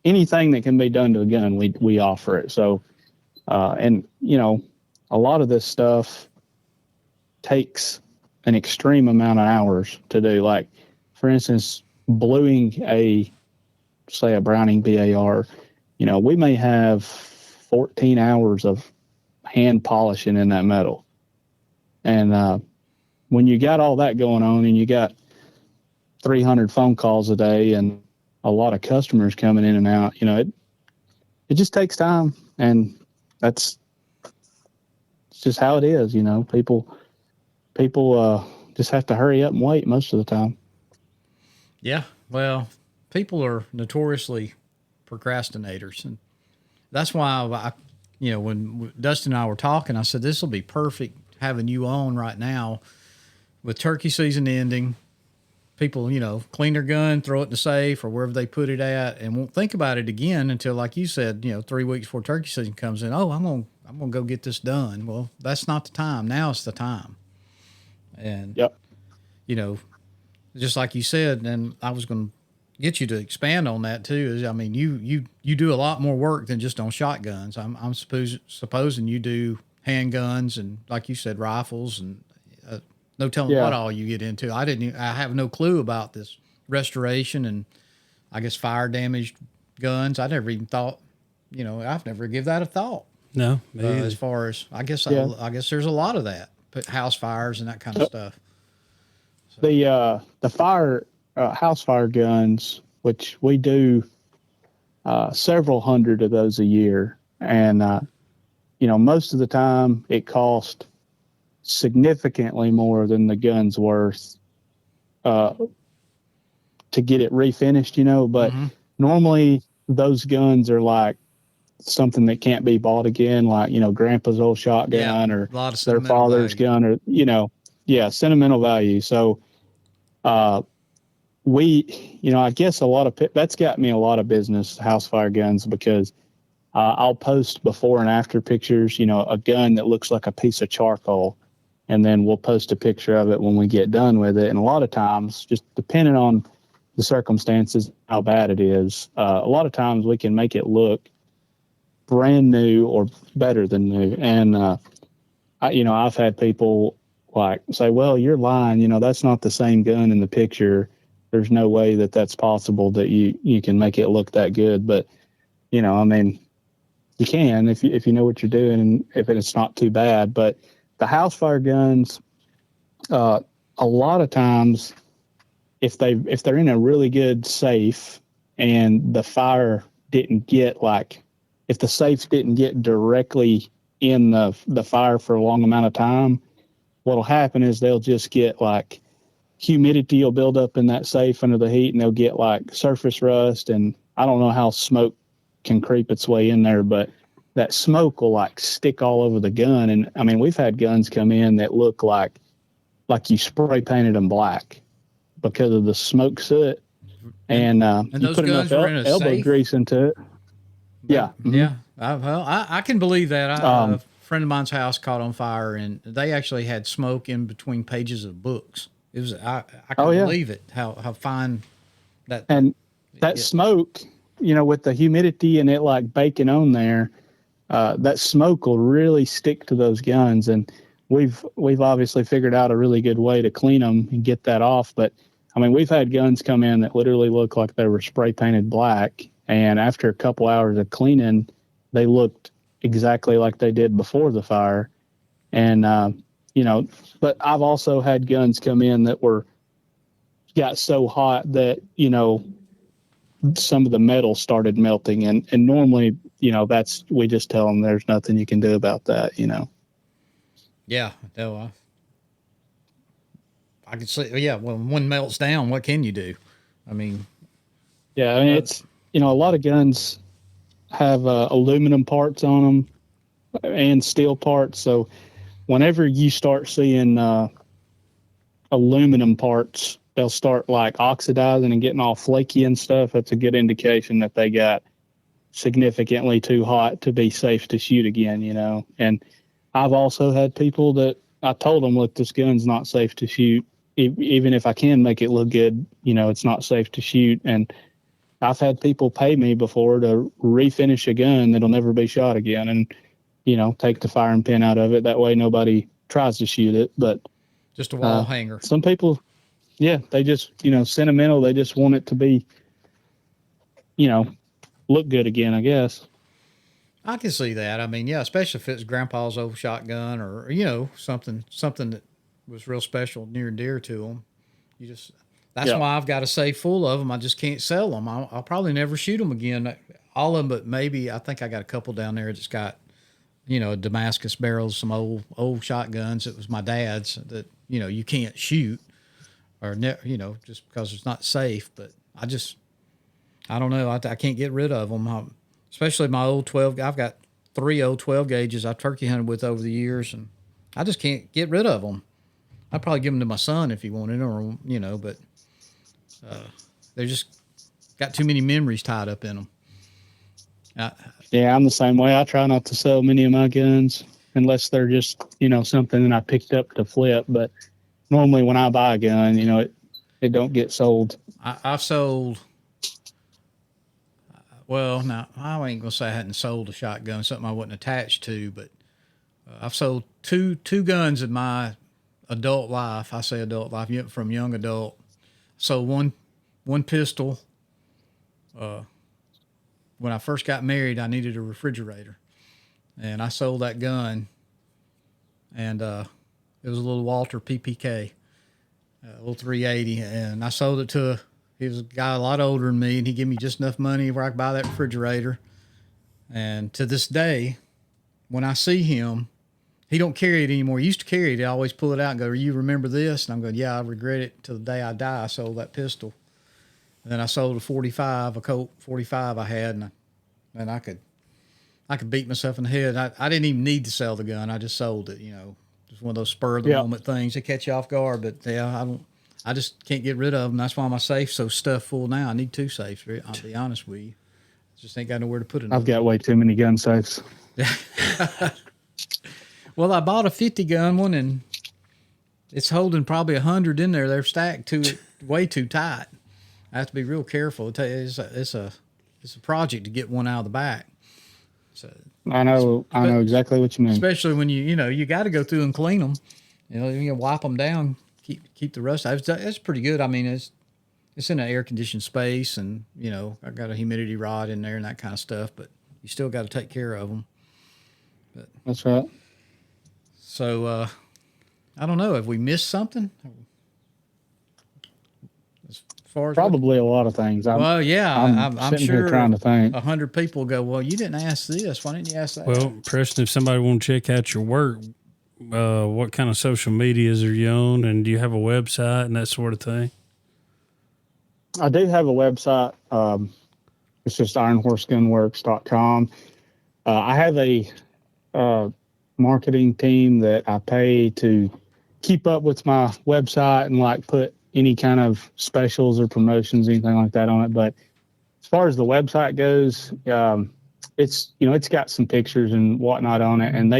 anything that can be done to a gun, we offer it. So, and a lot of this stuff takes an extreme amount of hours to do. Like, for instance, bluing a Browning BAR, we may have 14 hours of hand polishing in that metal. And when you got all that going on and you got 300 phone calls a day and a lot of customers coming in and out, it just takes time. And it's just how it is. People just have to hurry up and wait most of the time. Yeah. Well, people are notoriously procrastinators. And that's why when Dustin and I were talking, I said, this will be perfect having you on right now with turkey season ending. People, clean their gun, throw it in the safe or wherever they put it at, and won't think about it again until, like you said, 3 weeks before turkey season comes in. Oh, I'm gonna go get this done. Well, that's not the time. Now it's the time. And yep. Just like you said, and I was going to get you to expand on that too. Is, I mean, you do a lot more work than just on shotguns. I'm supposing you do handguns and, like you said, rifles and no telling what all you get into. I have no clue about this restoration and I guess fire damaged guns. I never even thought, I've never give that a thought. No, me either. As far as I guess, Yeah. I guess there's a lot of that, house fires and that kind of stuff. The fire house fire guns, which we do several hundred of those a year, and most of the time it costs significantly more than the gun's worth to get it refinished. But normally those guns are like something that can't be bought again, like grandpa's old shotgun or a lot of their father's value. gun, or sentimental value. So I guess that's got me a lot of business, house fire guns, because I'll post before and after pictures, a gun that looks like a piece of charcoal, and then we'll post a picture of it when we get done with it. And a lot of times, just depending on the circumstances, how bad it is, a lot of times we can make it look brand new or better than new. And I've had people like say, well, you're lying, that's not the same gun in the picture. There's no way that that's possible, that you can make it look that good. But you can if you know what you're doing, and if it's not too bad. But the house fire guns, a lot of times, if they're in a really good safe and the fire didn't get if the safe didn't get directly in the fire for a long amount of time, what'll happen is they'll just get humidity will build up in that safe under the heat, and they'll get surface rust. And I don't know how smoke can creep its way in there, but that smoke will stick all over the gun. And we've had guns come in that look like you spray painted them black because of the smoke soot. And you put enough elbow grease into it. Yeah. Mm-hmm. Yeah. I can believe that. A friend of mine's house caught on fire, and they actually had smoke in between pages of books. It was, I couldn't believe it, how fine that. And that smoke, with the humidity and it baking on there, that smoke will really stick to those guns. And we've obviously figured out a really good way to clean them and get that off. But we've had guns come in that literally look like they were spray painted black. And after a couple hours of cleaning, they looked exactly like they did before the fire. And, but I've also had guns come in that got so hot that, some of the metal started melting. And normally, we just tell them there's nothing you can do about that, Yeah. No, I could say, when one melts down, what can you do? It's, a lot of guns have aluminum parts on them and steel parts. So whenever you start seeing aluminum parts, they'll start oxidizing and getting all flaky and stuff. That's a good indication that they got significantly too hot to be safe to shoot again, And I've also had people that I told them, look, this gun's not safe to shoot. Even if I can make it look good, it's not safe to shoot. And I've had people pay me before to refinish a gun that'll never be shot again, and take the firing pin out of it. That way nobody tries to shoot it. But just a wall hanger. Some people, they just sentimental. They just want it to be, look good again, I guess. I can see that. Especially if it's grandpa's old shotgun or something that was real special, near and dear to him. That's why I've got a safe full of them. I just can't sell them. I'll probably never shoot them again. All of them, but maybe I think I got a couple down there that's got, Damascus barrels, some old shotguns. It was my dad's that, you can't shoot or, just because it's not safe. But I don't know. I can't get rid of them. Especially my old 12. I've got 3 old 12 gauges I turkey hunted with over the years, and I just can't get rid of them. I'd probably give them to my son if he wanted them, or, but they just got too many memories tied up in them. I'm the same way. I try not to sell many of my guns unless they're just, something that I picked up to flip. But normally when I buy a gun, it don't get sold. I've sold. Well, now I ain't gonna say I hadn't sold a shotgun, something I wasn't attached to, but I've sold two guns in my adult life. I say adult life, from young adult. So one pistol. When I first got married, I needed a refrigerator, and I sold that gun, and it was a little Walter PPK, a little 380, and I sold it to he was a guy a lot older than me, and he gave me just enough money where I could buy that refrigerator. And to this day, when I see him, he don't carry it anymore. He used to carry it. I always pull it out and go, "You remember this?" And I'm going, "Yeah, I regret it till the day I die." I sold that pistol. And then I sold a 45, a Colt 45 I had, and I could beat myself in the head. I didn't even need to sell the gun. I just sold it, just one of those spur of the moment things that catch you off guard. But yeah, I just can't get rid of them. That's why my safe's so stuffed full now. I need 2 safes. I'll be honest with you. Just ain't got nowhere to put it. I've got way too many gun safes. Well, I bought a 50 gun one, and it's holding probably 100 in there. They're stacked way too tight. I have to be real careful. It's a project to get one out of the back. So I know exactly what you mean. Especially when you got to go through and clean them. You can wipe them down, keep the rust out. It's pretty good. I mean, it's in an air conditioned space, and I got a humidity rod in there and that kind of stuff. But you still got to take care of them. But that's right. So I don't know. Have we missed something? As far as probably a lot of things. I'm sitting sure here trying to think. 100 people go, "Well, you didn't ask this. Why didn't you ask that?" Well, Preston, if somebody want to check out your work, what kind of social medias are you on, and do you have a website and that sort of thing? I do have a website. It's just IronHorseGunWorks.com. I have a marketing team that I pay to keep up with my website and put any kind of specials or promotions, anything like that on it. But as far as the website goes, it's got some pictures and whatnot on it, and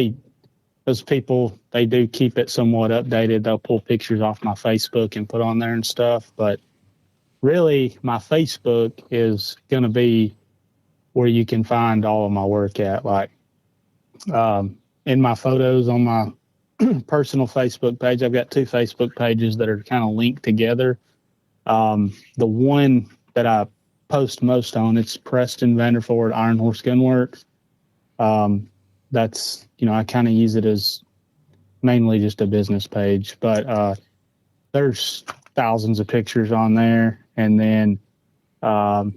those people, they do keep it somewhat updated. They'll pull pictures off my Facebook and put on there and stuff. But really, my Facebook is going to be where you can find all of my work at. In my photos on my personal Facebook page, I've got 2 Facebook pages that are kind of linked together. The one that I post most on, it's Preston Vanderford, IronHorse GunWorks. That's, I kind of use it as mainly just a business page, but there's thousands of pictures on there. And then my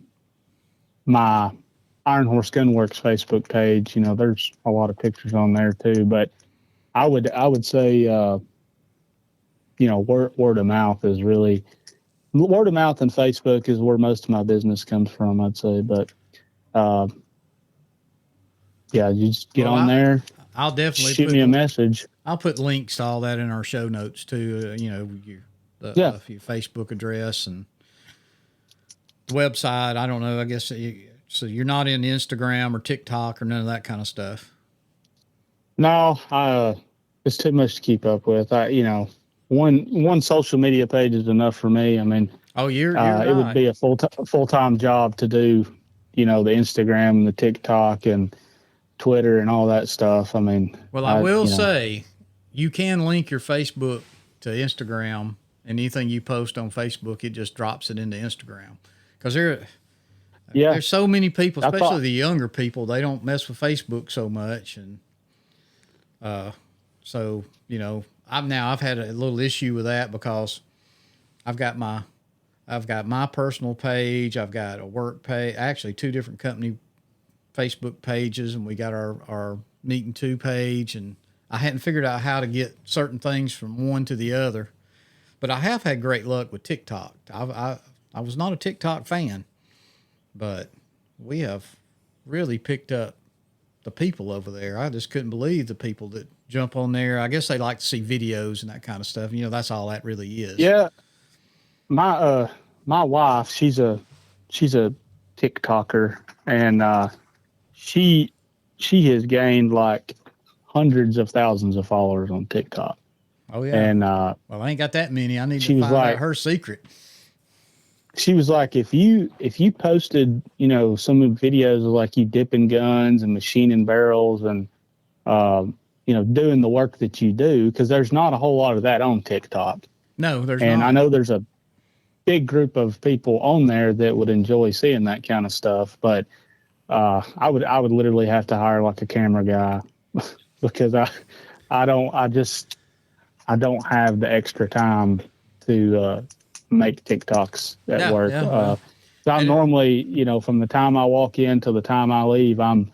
IronHorse GunWorks Facebook page, there's a lot of pictures on there too. But I would say, word of mouth is really, word of mouth and Facebook is where most of my business comes from, I'd say. But you just get on there. I'll definitely shoot me a message. I'll put links to all that in our show notes too. Your Facebook address and the website. I don't know. I guess so. You're not in Instagram or TikTok or none of that kind of stuff. No, it's too much to keep up with. One social media page is enough for me. I mean, you're right. It would be a full-time job to do, the Instagram and the TikTok and Twitter and all that stuff. I mean, well, I will say you can link your Facebook to Instagram, and anything you post on Facebook, it just drops it into Instagram. Because there's so many people, especially the younger people, they don't mess with Facebook so much. And so, I've had a little issue with that because I've got my personal page. I've got a work page, actually 2 different company Facebook pages, and we got our Meeting 2 page, and I hadn't figured out how to get certain things from one to the other, but I have had great luck with TikTok. I was not a TikTok fan, but we have really picked up the people over there. I just couldn't believe the people that jump on there. I guess they like to see videos and that kind of stuff. That's all that really is. Yeah. My wife, she's a TikToker, and she has gained hundreds of thousands of followers on TikTok. Oh yeah. And well, I ain't got that many. I need to find out her secret. She was like, if you posted, some videos of you dipping guns and machining barrels and doing the work that you do, because there's not a whole lot of that on TikTok. No, there's not. And not. I know there's a big group of people on there that would enjoy seeing that kind of stuff, but I would literally have to hire a camera guy because I don't have the extra time to make TikToks at work. Yeah. So I'm normally, from the time I walk in till the time I leave, I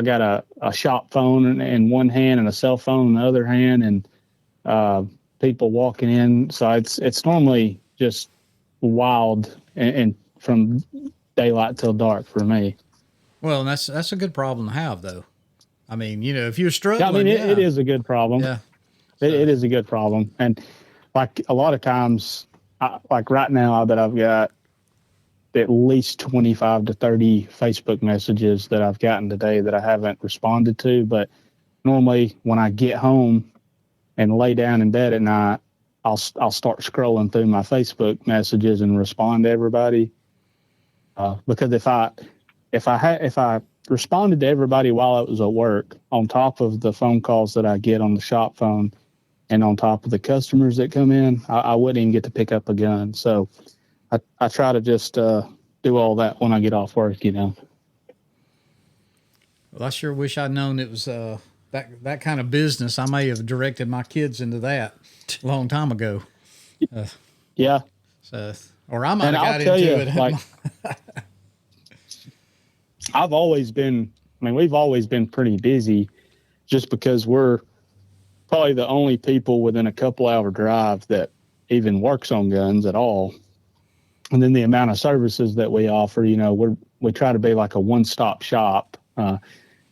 got a shop phone in one hand and a cell phone in the other hand, and people walking in. So it's normally just wild and from daylight till dark for me. Well, and that's a good problem to have, though. I mean, if you're struggling, I mean, it is a good problem. Yeah, it is a good problem, and like a lot of times, like right now, that I've got at least 25 to 30 Facebook messages that I've gotten today that I haven't responded to. But normally, when I get home and lay down in bed at night, I'll start scrolling through my Facebook messages and respond to everybody. Because if I responded to everybody while I was at work, on top of the phone calls that I get on the shop phone, and on top of the customers that come in, I wouldn't even get to pick up a gun. So I try to just do all that when I get off work. Well, I sure wish I'd known it was that kind of business. I may have directed my kids into that a long time ago. Yeah. So, or I might have got into it. Like, we've always been pretty busy, just because we're probably the only people within a couple-hour drive that even works on guns at all. And then the amount of services that we offer, we try to be like a one-stop shop.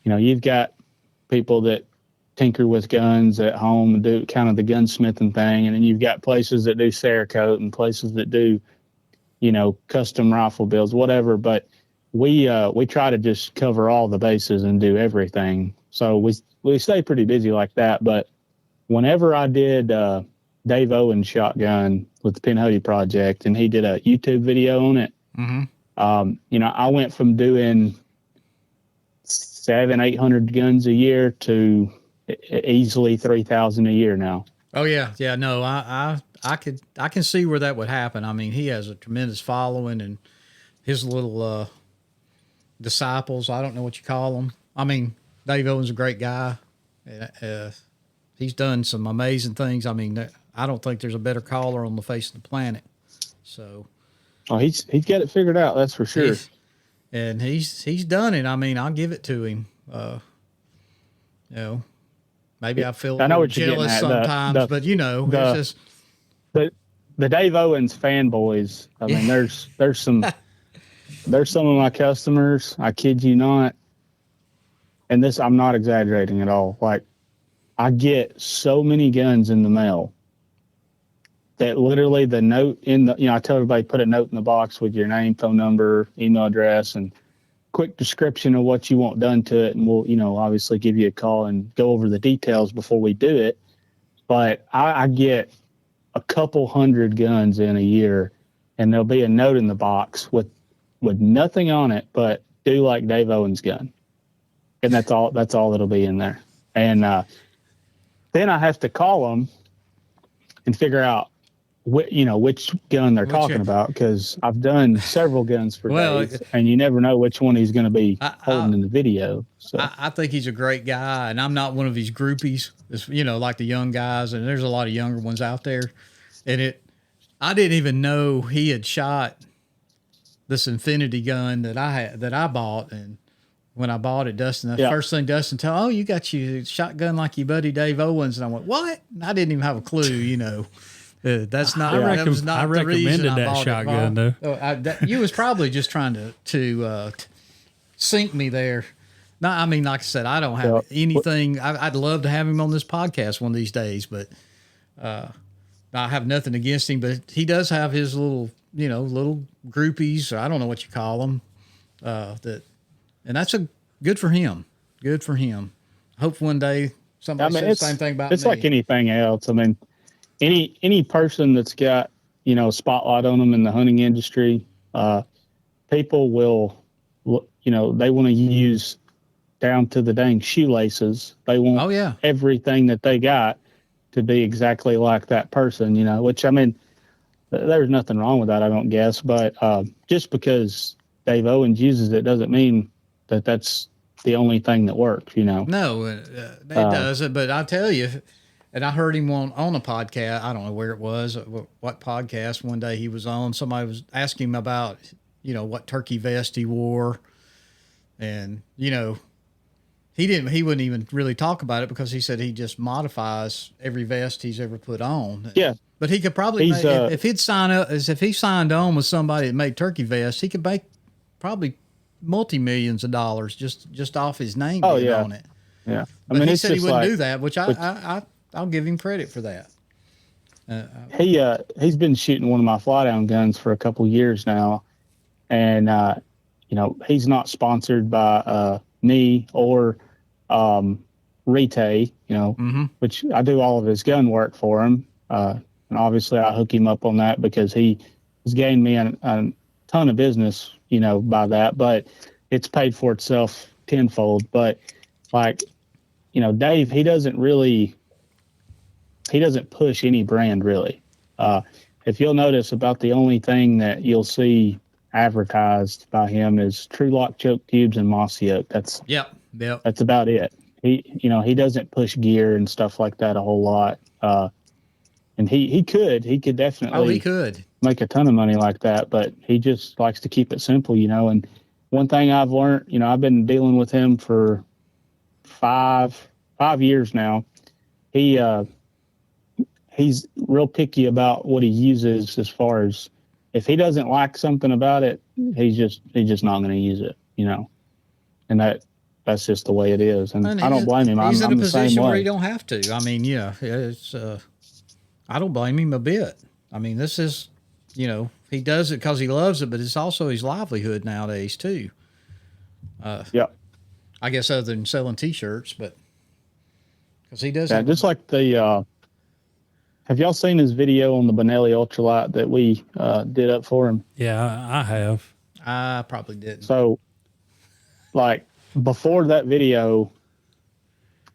You've got people that tinker with guns at home and do kind of the gunsmithing thing, and then you've got places that do Cerakote and places that do, custom rifle builds, whatever. But we try to just cover all the bases and do everything. So we stay pretty busy like that. But whenever I did Dave Owens shotgun with the Pinhoti Project, and he did a YouTube video on it, I went from doing 700-800 guns a year to easily 3,000 a year now. Oh yeah. No, I can see where that would happen. I mean, he has a tremendous following, and his little disciples, I don't know what you call them. I mean, Dave Owens is a great guy. He's done some amazing things. I mean, I don't think there's a better caller on the face of the planet. So, he's got it figured out. That's for sure. He's done it. I mean, I'll give it to him. Maybe I feel I know what jealous sometimes, but it's just the Dave Owens fanboys. I mean, there's some of my customers, I kid you not, and this, I'm not exaggerating at all. Like, I get so many guns in the mail that literally the note I tell everybody, put a note in the box with your name, phone number, email address, and quick description of what you want done to it. And we'll, obviously give you a call and go over the details before we do it. But I get a couple hundred guns in a year, and there'll be a note in the box with nothing on it but "do like Dave Owens gun," and that's all that'll be in there. And then I have to call them and figure out which gun they're talking about, because I've done several guns for Dave, and you never know which one he's going to be holding in the video. So I think he's a great guy, and I'm not one of these groupies, like the young guys, and there's a lot of younger ones out there. And I didn't even know he had shot this Infinity gun that I bought. And when I bought it, Dustin, first thing Dustin told, you got your shotgun like your buddy Dave Owens. And I went, what? And I didn't even have a clue, That's not. That was not I recommended that shotgun, though. You was probably just trying to sink me there. No, I mean, like I said, I don't have anything. I'd love to have him on this podcast one of these days, but I have nothing against him. But he does have his little groupies. Or I don't know what you call them. And that's good for him. Good for him. I hope one day somebody says the same thing about me. It's like anything else. I mean, any person that's got, a spotlight on them in the hunting industry, people will, they want to use down to the dang shoelaces. They want everything that they got to be exactly like that person, which, I mean, there's nothing wrong with that, I don't guess. But just because Dave Owens uses it doesn't mean that that's the only thing that works, No, it doesn't. But I tell you, and I heard him on a podcast. I don't know where it was, what podcast. One day he was on. Somebody was asking him about, what turkey vest he wore, and he wouldn't even really talk about it because he said he just modifies every vest he's ever put on. Yeah, but he could probably if he signed on with somebody that made turkey vests, he could make probably multi-millions of dollars just off his name being on it. Yeah, but he said he wouldn't do that, which I'll give him credit for that. He's been shooting one of my fly down guns for a couple years now, and he's not sponsored by me or Rite, which I do all of his gun work for him, and obviously I hook him up on that because he has gained me a ton of business, by that, but it's paid for itself tenfold. But Dave, he doesn't push any brand really. If you'll notice, about the only thing that you'll see advertised by him is True Lock choke tubes and mossy oak. That's about it. He doesn't push gear and stuff like that a whole lot. And he could definitely make a ton of money like that, but he just likes to keep it simple, and one thing I've learned, I've been dealing with him for five years now. He's real picky about what he uses, as far as if he doesn't like something about it, he's just not going to use it, and that's just the way it is. And I don't blame him. He's in a position where he way. don't have to. I mean, it's, I don't blame him a bit. I mean, this is, he does it because he loves it, but it's also his livelihood nowadays too. Yeah. I guess other than selling T-shirts, but because he does. Yeah, just like the, have y'all seen his video on the Benelli Ultralight that we did up for him? Yeah, I have. I probably didn't. So, before that video,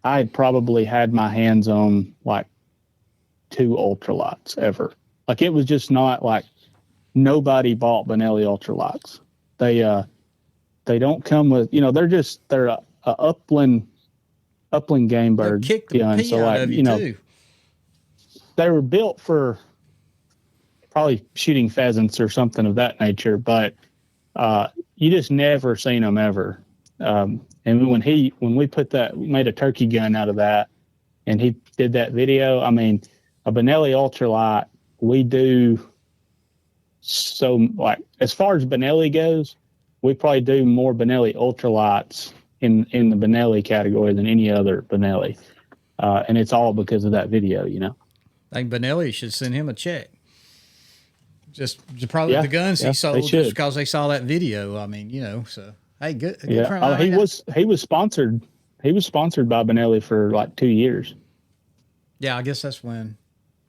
I had probably had my hands on 2 ultralights ever. It was just not nobody bought Benelli ultralights. They don't come with, they're a upland game bird. Kick the pee out of you too. They were built for probably shooting pheasants or something of that nature, but you just never seen them ever. And when we made a turkey gun out of that, and he did that video, I mean, a Benelli ultralight, we do so, as far as Benelli goes, we probably do more Benelli ultralights in the Benelli category than any other Benelli. And it's all because of that video, I think Benelli should send him a check. Just probably the guns he sold just because they saw that video. I mean, so hey, good. Yeah, he was sponsored. He was sponsored by Benelli for 2 years. Yeah, I guess that's when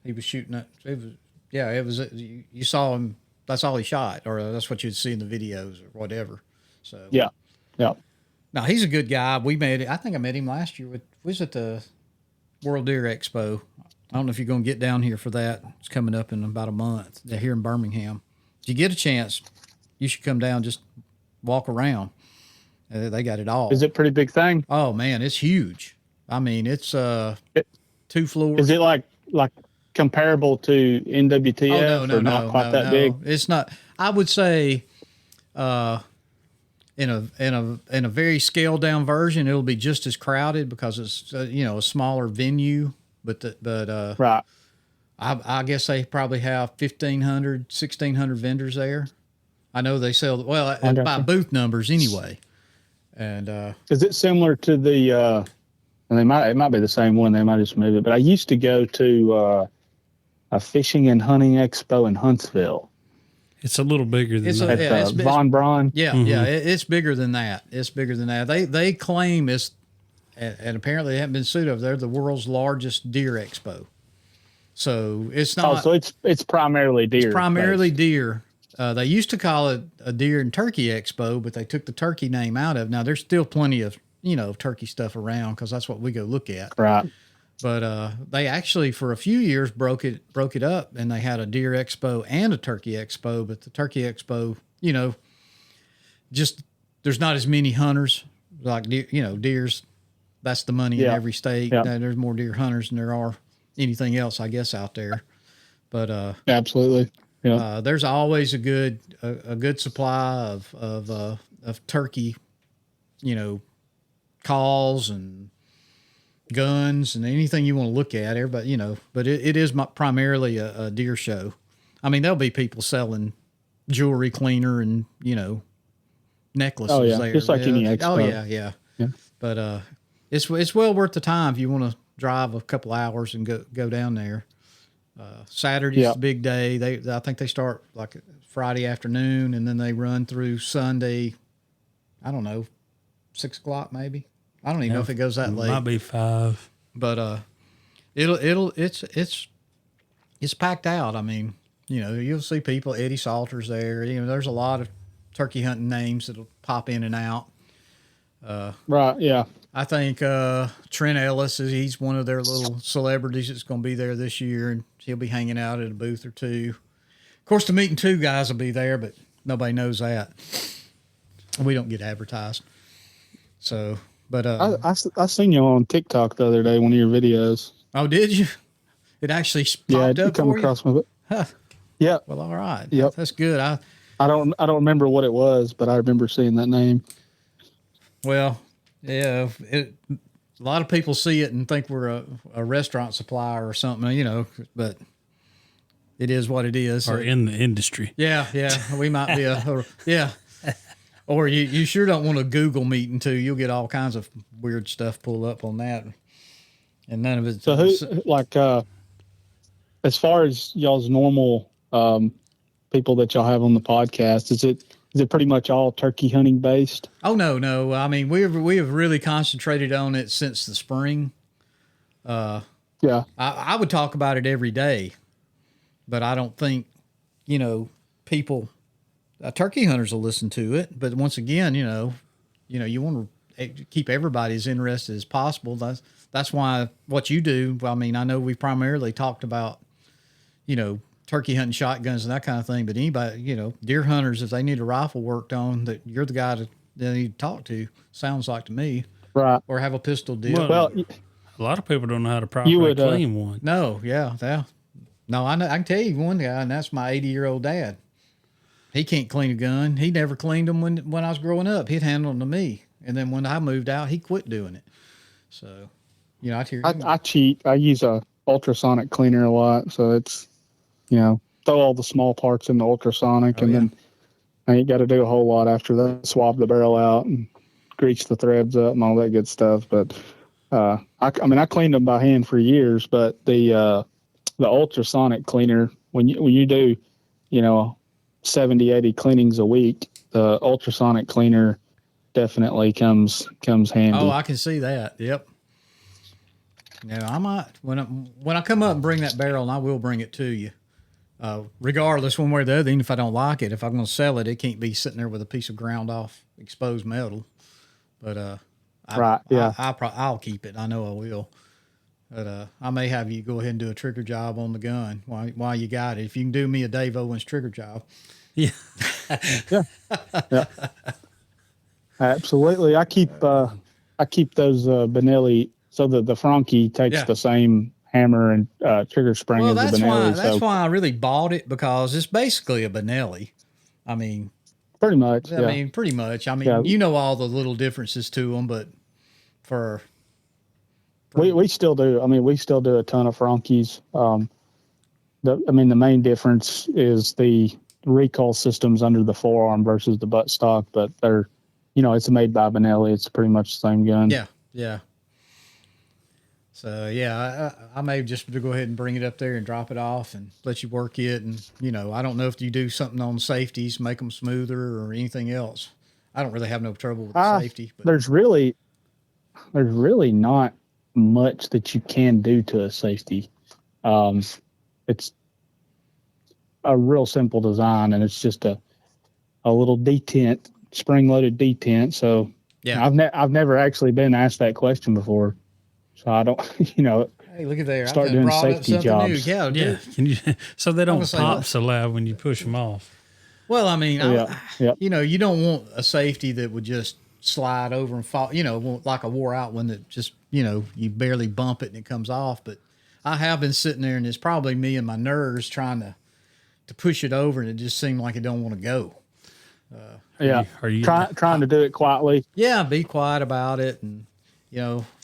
he was shooting it. It was. You saw him. That's all he shot, or that's what you'd see in the videos or whatever. So yeah. Now he's a good guy. I think I met him last year. We was at the World Deer Expo. I don't know if you're going to get down here for that. It's coming up in about a month. They're here in Birmingham. If you get a chance, you should come down, just walk around. They got it all. Is it a pretty big thing? Oh, man, it's huge. I mean, it's 2 floors. Is it like comparable to NWTF no, or not quite that big? It's not. I would say in a very scaled down version, it'll be just as crowded because it's a smaller venue. But right. I guess they probably have 1,500, 1,600 vendors there. I know they sell by booth numbers anyway. And is it similar to the? And it might be the same one. They might just move it. But I used to go to a fishing and hunting expo in Huntsville. It's a little bigger than that. It's Von Braun. Yeah, it's bigger than that. It's bigger than that. They claim it's. And apparently they haven't been sued over there, the world's largest deer expo. So it's not. Oh, so it's primarily deer. It's primarily deer. They used to call it a deer and turkey expo, but they took the turkey name out of it. Now there's still plenty of, turkey stuff around because that's what we go look at. Right. But they actually for a few years broke it up, and they had a deer expo and a turkey expo. But the turkey expo, just there's not as many hunters like deers. That's the money in every state. Yeah. There's more deer hunters than there are anything else, I guess, out there. But absolutely, yeah. There's always a good supply of turkey, calls and guns and anything you want to look at. Everybody, but it is primarily a deer show. I mean, there'll be people selling jewelry cleaner and necklaces there. Just like any expo. Oh yeah. But it's well worth the time if you want to drive a couple hours and go down there. Saturday's the big day. I think they start like Friday afternoon and then they run through Sunday. I don't know, 6 o'clock maybe. I don't even know if it goes that late. Might be 5. But it's packed out. I mean, you'll see people. Eddie Salter's there. There's a lot of turkey hunting names that'll pop in and out. Right. Yeah. I think Trent Ellis he's one of their little celebrities that's going to be there this year, and he'll be hanging out at a booth or two. Of course, the Meeting 2 guys will be there, but nobody knows that. We don't get advertised. So, but I seen you on TikTok the other day, one of your videos. Oh, did you? It actually popped up come for across you? me. Huh. Yeah. Well, all right. Yep. That's good. I don't remember what it was, but I remember seeing that name. Well, yeah, a lot of people see it and think we're a restaurant supplier or something, but it is what it is. Or in the industry. Yeah, we might be yeah. Or you sure don't want to Google Meeting 2. You'll get all kinds of weird stuff pulled up on that, and none of it. So as far as y'all's normal people that y'all have on the podcast, is it pretty much all turkey hunting based? Oh no. I mean, we have really concentrated on it since the spring. Yeah. I would talk about it every day, but I don't think people turkey hunters will listen to it. But once again, you want to keep everybody as interested as possible. That's why what you do. I mean, I know we primarily talked about turkey hunting, shotguns, and that kind of thing. But anybody, deer hunters, if they need a rifle worked on, that you're the guy that they need to talk to. Sounds like to me, right? Or have a pistol deal. Well, a lot of people don't know how to properly clean one. No, yeah. No, I know. I can tell you one guy, and that's my 80-year-old dad. He can't clean a gun. He never cleaned them when I was growing up. He'd hand them to me, and then when I moved out, he quit doing it. So, I cheat. I use a ultrasonic cleaner a lot, so it's. Throw all the small parts in the ultrasonic, then I ain't got to do a whole lot after that. Swab the barrel out and grease the threads up and all that good stuff. But I cleaned them by hand for years. But the ultrasonic cleaner, when you do, 70, 80 cleanings a week, the ultrasonic cleaner definitely comes handy. Oh, I can see that. Yep. I might when I come up and bring that barrel, and I will bring it to you. Regardless, one way or the other, even if I don't like it, if I'm going to sell it, it can't be sitting there with a piece of ground off exposed metal. But I'll keep it. I know I will. But I may have you go ahead and do a trigger job on the gun while you got it. If you can do me a Dave Owens trigger job. Yeah. Yeah. Absolutely. I keep those Benelli, so that the Franke takes the same hammer and trigger spring as the Benelli. That's why I really bought it, because it's basically a Benelli. I mean, pretty much. Pretty much. I mean, all the little differences to them, but we still do. I mean, we still do a ton of Frankes. The main difference is the recoil systems under the forearm versus the buttstock, but they're, it's made by Benelli. It's pretty much the same gun. Yeah. So, I may just go ahead and bring it up there and drop it off and let you work it. And, I don't know if you do something on safeties, make them smoother or anything else. I don't really have no trouble with the safety. But there's really not much that you can do to a safety. It's a real simple design, and it's just a little detent, spring-loaded detent. So, I've never actually been asked that question before. So I don't, Hey, look at there! Start doing safety jobs. New. Yeah. Can you, so they don't pop so loud when you push them off. Well, I mean, you don't want a safety that would just slide over and fall, like a wore out one that just, you barely bump it and it comes off. But I have been sitting there, and it's probably me and my nerves trying to push it over, and it just seemed like it don't want to go. Are you trying to do it quietly? Yeah, be quiet about it. And,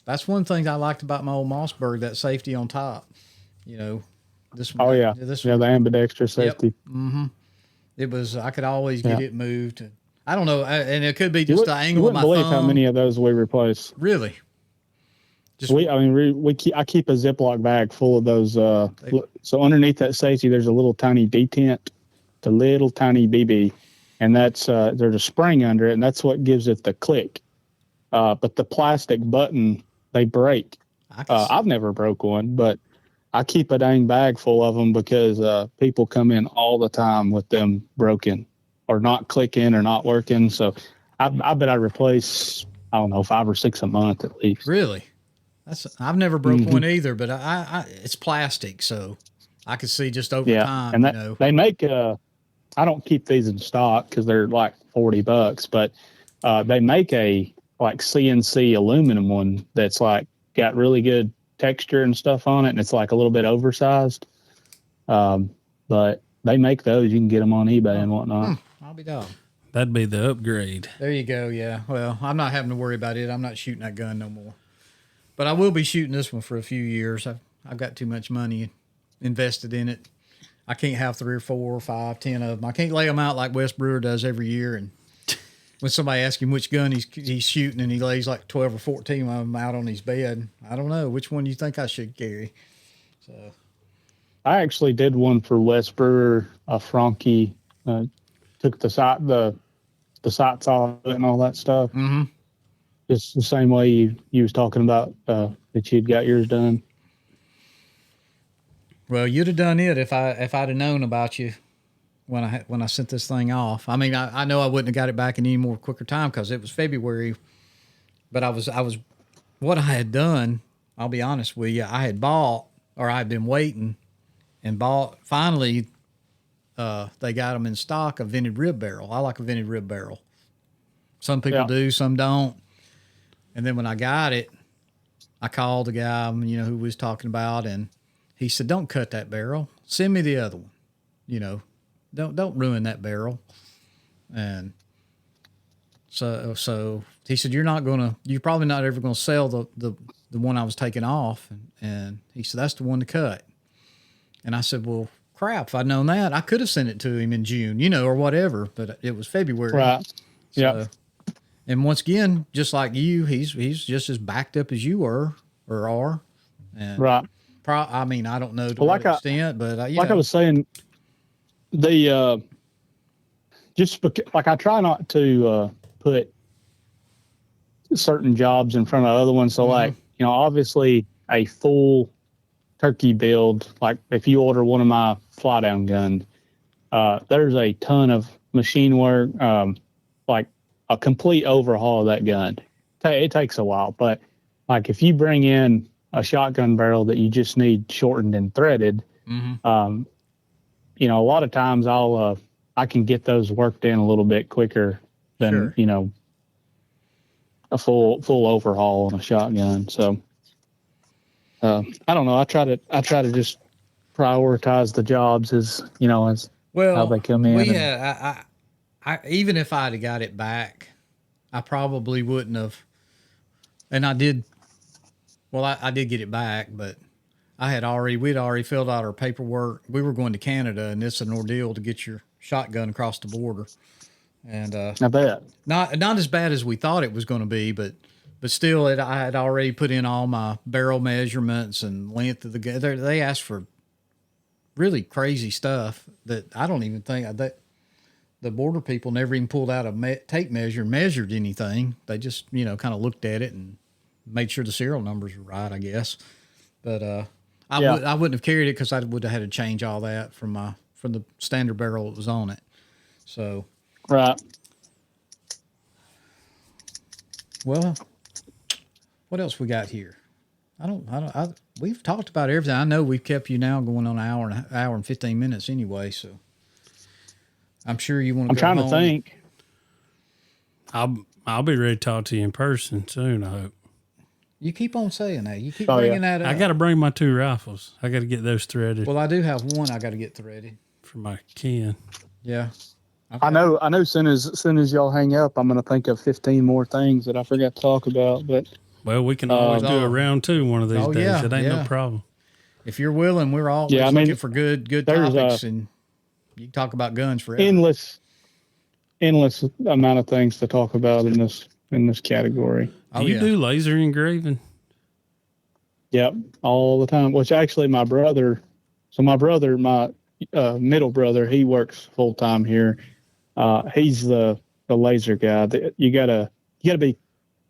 that's one thing I liked about my old Mossberg, that safety on top. This one. Oh, yeah. This Yeah, one, the ambidextrous safety. Yep. It was, I could always get it moved. I don't know. And it could be just the You angle of my wouldn't believe thumb. how many of those we replace. Really? Just I keep a Ziploc bag full of those. So underneath that safety, there's a little tiny detent, the little tiny BB, and that's there's a spring under it, and that's what gives it the click. But the plastic button, they break. I've never broke one, but I keep a dang bag full of them because people come in all the time with them broken or not clicking or not working. So I bet I replace, I don't know, 5 or 6 a month at least. Really? I've never broke one either, but I it's plastic, so I could see just over time. And they make I don't keep these in stock because they're like $40, but they make a like CNC aluminum one that's like got really good texture and stuff on it, and it's like a little bit oversized. But they make those. You can get them on eBay and whatnot. I'll be dog. That'd be the upgrade. There you go. Yeah. Well, I'm not having to worry about it. I'm not shooting that gun no more. But I will be shooting this one for a few years. I've got too much money invested in it. I can't have 3 or 4 or 5, 10 of them. I can't lay them out like Wes Brewer does every year. And when somebody asks him which gun he's shooting, and he lays like 12 or 14 of them out on his bed, I don't know which one you think I should carry. So I actually did one for Wes Brewer, a Franke. Took the sights off it and all that stuff. Mm-hmm. Just the same way you was talking about that you'd got yours done. Well, you'd have done it if I'd have known about you when I sent this thing off. I mean, I know I wouldn't have got it back in any more quicker time because it was February. But I was what I had done. I'll be honest with you. I had bought, or I had been waiting, and bought. Finally, they got them in stock, a vented rib barrel. I like a vented rib barrel. Some people do, some don't. And then when I got it, I called the guy, who we was talking about, and he said, "Don't cut that barrel. Send me the other one. Don't ruin that barrel." And so he said, "You're probably not ever gonna sell the one I was taking off." And he said, "That's the one to cut." And I said, "Well, crap! If I'd known that, I could have sent it to him in June, or whatever." But it was February, right? Yeah. And once again, just like you, he's just as backed up as you were or are. And right. I mean, I don't know to what extent, but I was saying, the just like I try not to put certain jobs in front of other ones. So like, obviously a full turkey build, like if you order one of my fly down guns, there's a ton of machine work, like a complete overhaul of that gun. It takes a while, but like if you bring in a shotgun barrel that you just need shortened and threaded, a lot of times I can get those worked in a little bit quicker than a full overhaul on a shotgun. So I don't know. I try to just prioritize the jobs as how they come in. Well, yeah, I even if I'd have got it back, I probably wouldn't have. And I did. Well, I did get it back, but we'd already filled out our paperwork. We were going to Canada, and it's an ordeal to get your shotgun across the border. And I bet not as bad as we thought it was going to be, but still, I had already put in all my barrel measurements and length of the gun. They asked for really crazy stuff that I don't even think that the border people never even pulled out a tape measure and measured anything. They just kind of looked at it and made sure the serial numbers were right, I guess. But I wouldn't have carried it because I would have had to change all that from the standard barrel that was on it. So right. Well, what else we got here? We've talked about everything. I know we've kept you now going on an hour and 15 minutes anyway. So I'm sure you want to. I'm trying to think. I'll be ready to talk to you in person soon, I hope. You keep on saying that. You keep Oh, bringing yeah. that up. I got to bring my 2 rifles. I got to get those threaded Well, I do have one I got to get threaded. for my Ken. Yeah. Okay. I know. Soon as y'all hang up, I'm going to think of 15 more things that I forgot to talk about. But Well, we can always do a round 2 one of these days. Yeah, It ain't no yeah. problem. If you're willing, we're always looking for good there's topics, and you can talk about guns forever. Endless amount of things to talk about in this category. Do you do laser engraving? Yep, all the time. Which actually, my middle brother, he works full time here. He's the laser guy. You gotta be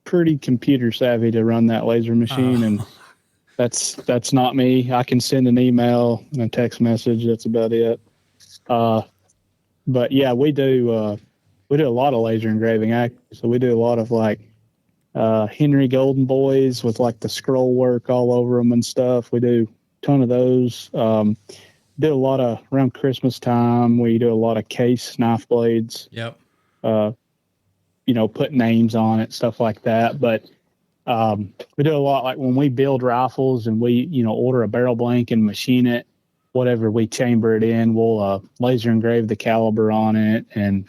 pretty computer savvy to run that laser machine, and that's not me. I can send an email and a text message. That's about it. But yeah, we do a lot of laser engraving. Actually, so we do a lot of like Henry Golden Boys with like the scroll work all over them and stuff. We do a ton of those. Do a lot of around Christmas time. We do a lot of case knife blades. Yep. Put names on it, stuff like that. But we do a lot like when we build rifles and we, order a barrel blank and machine it, whatever we chamber it in, we'll laser engrave the caliber on it. And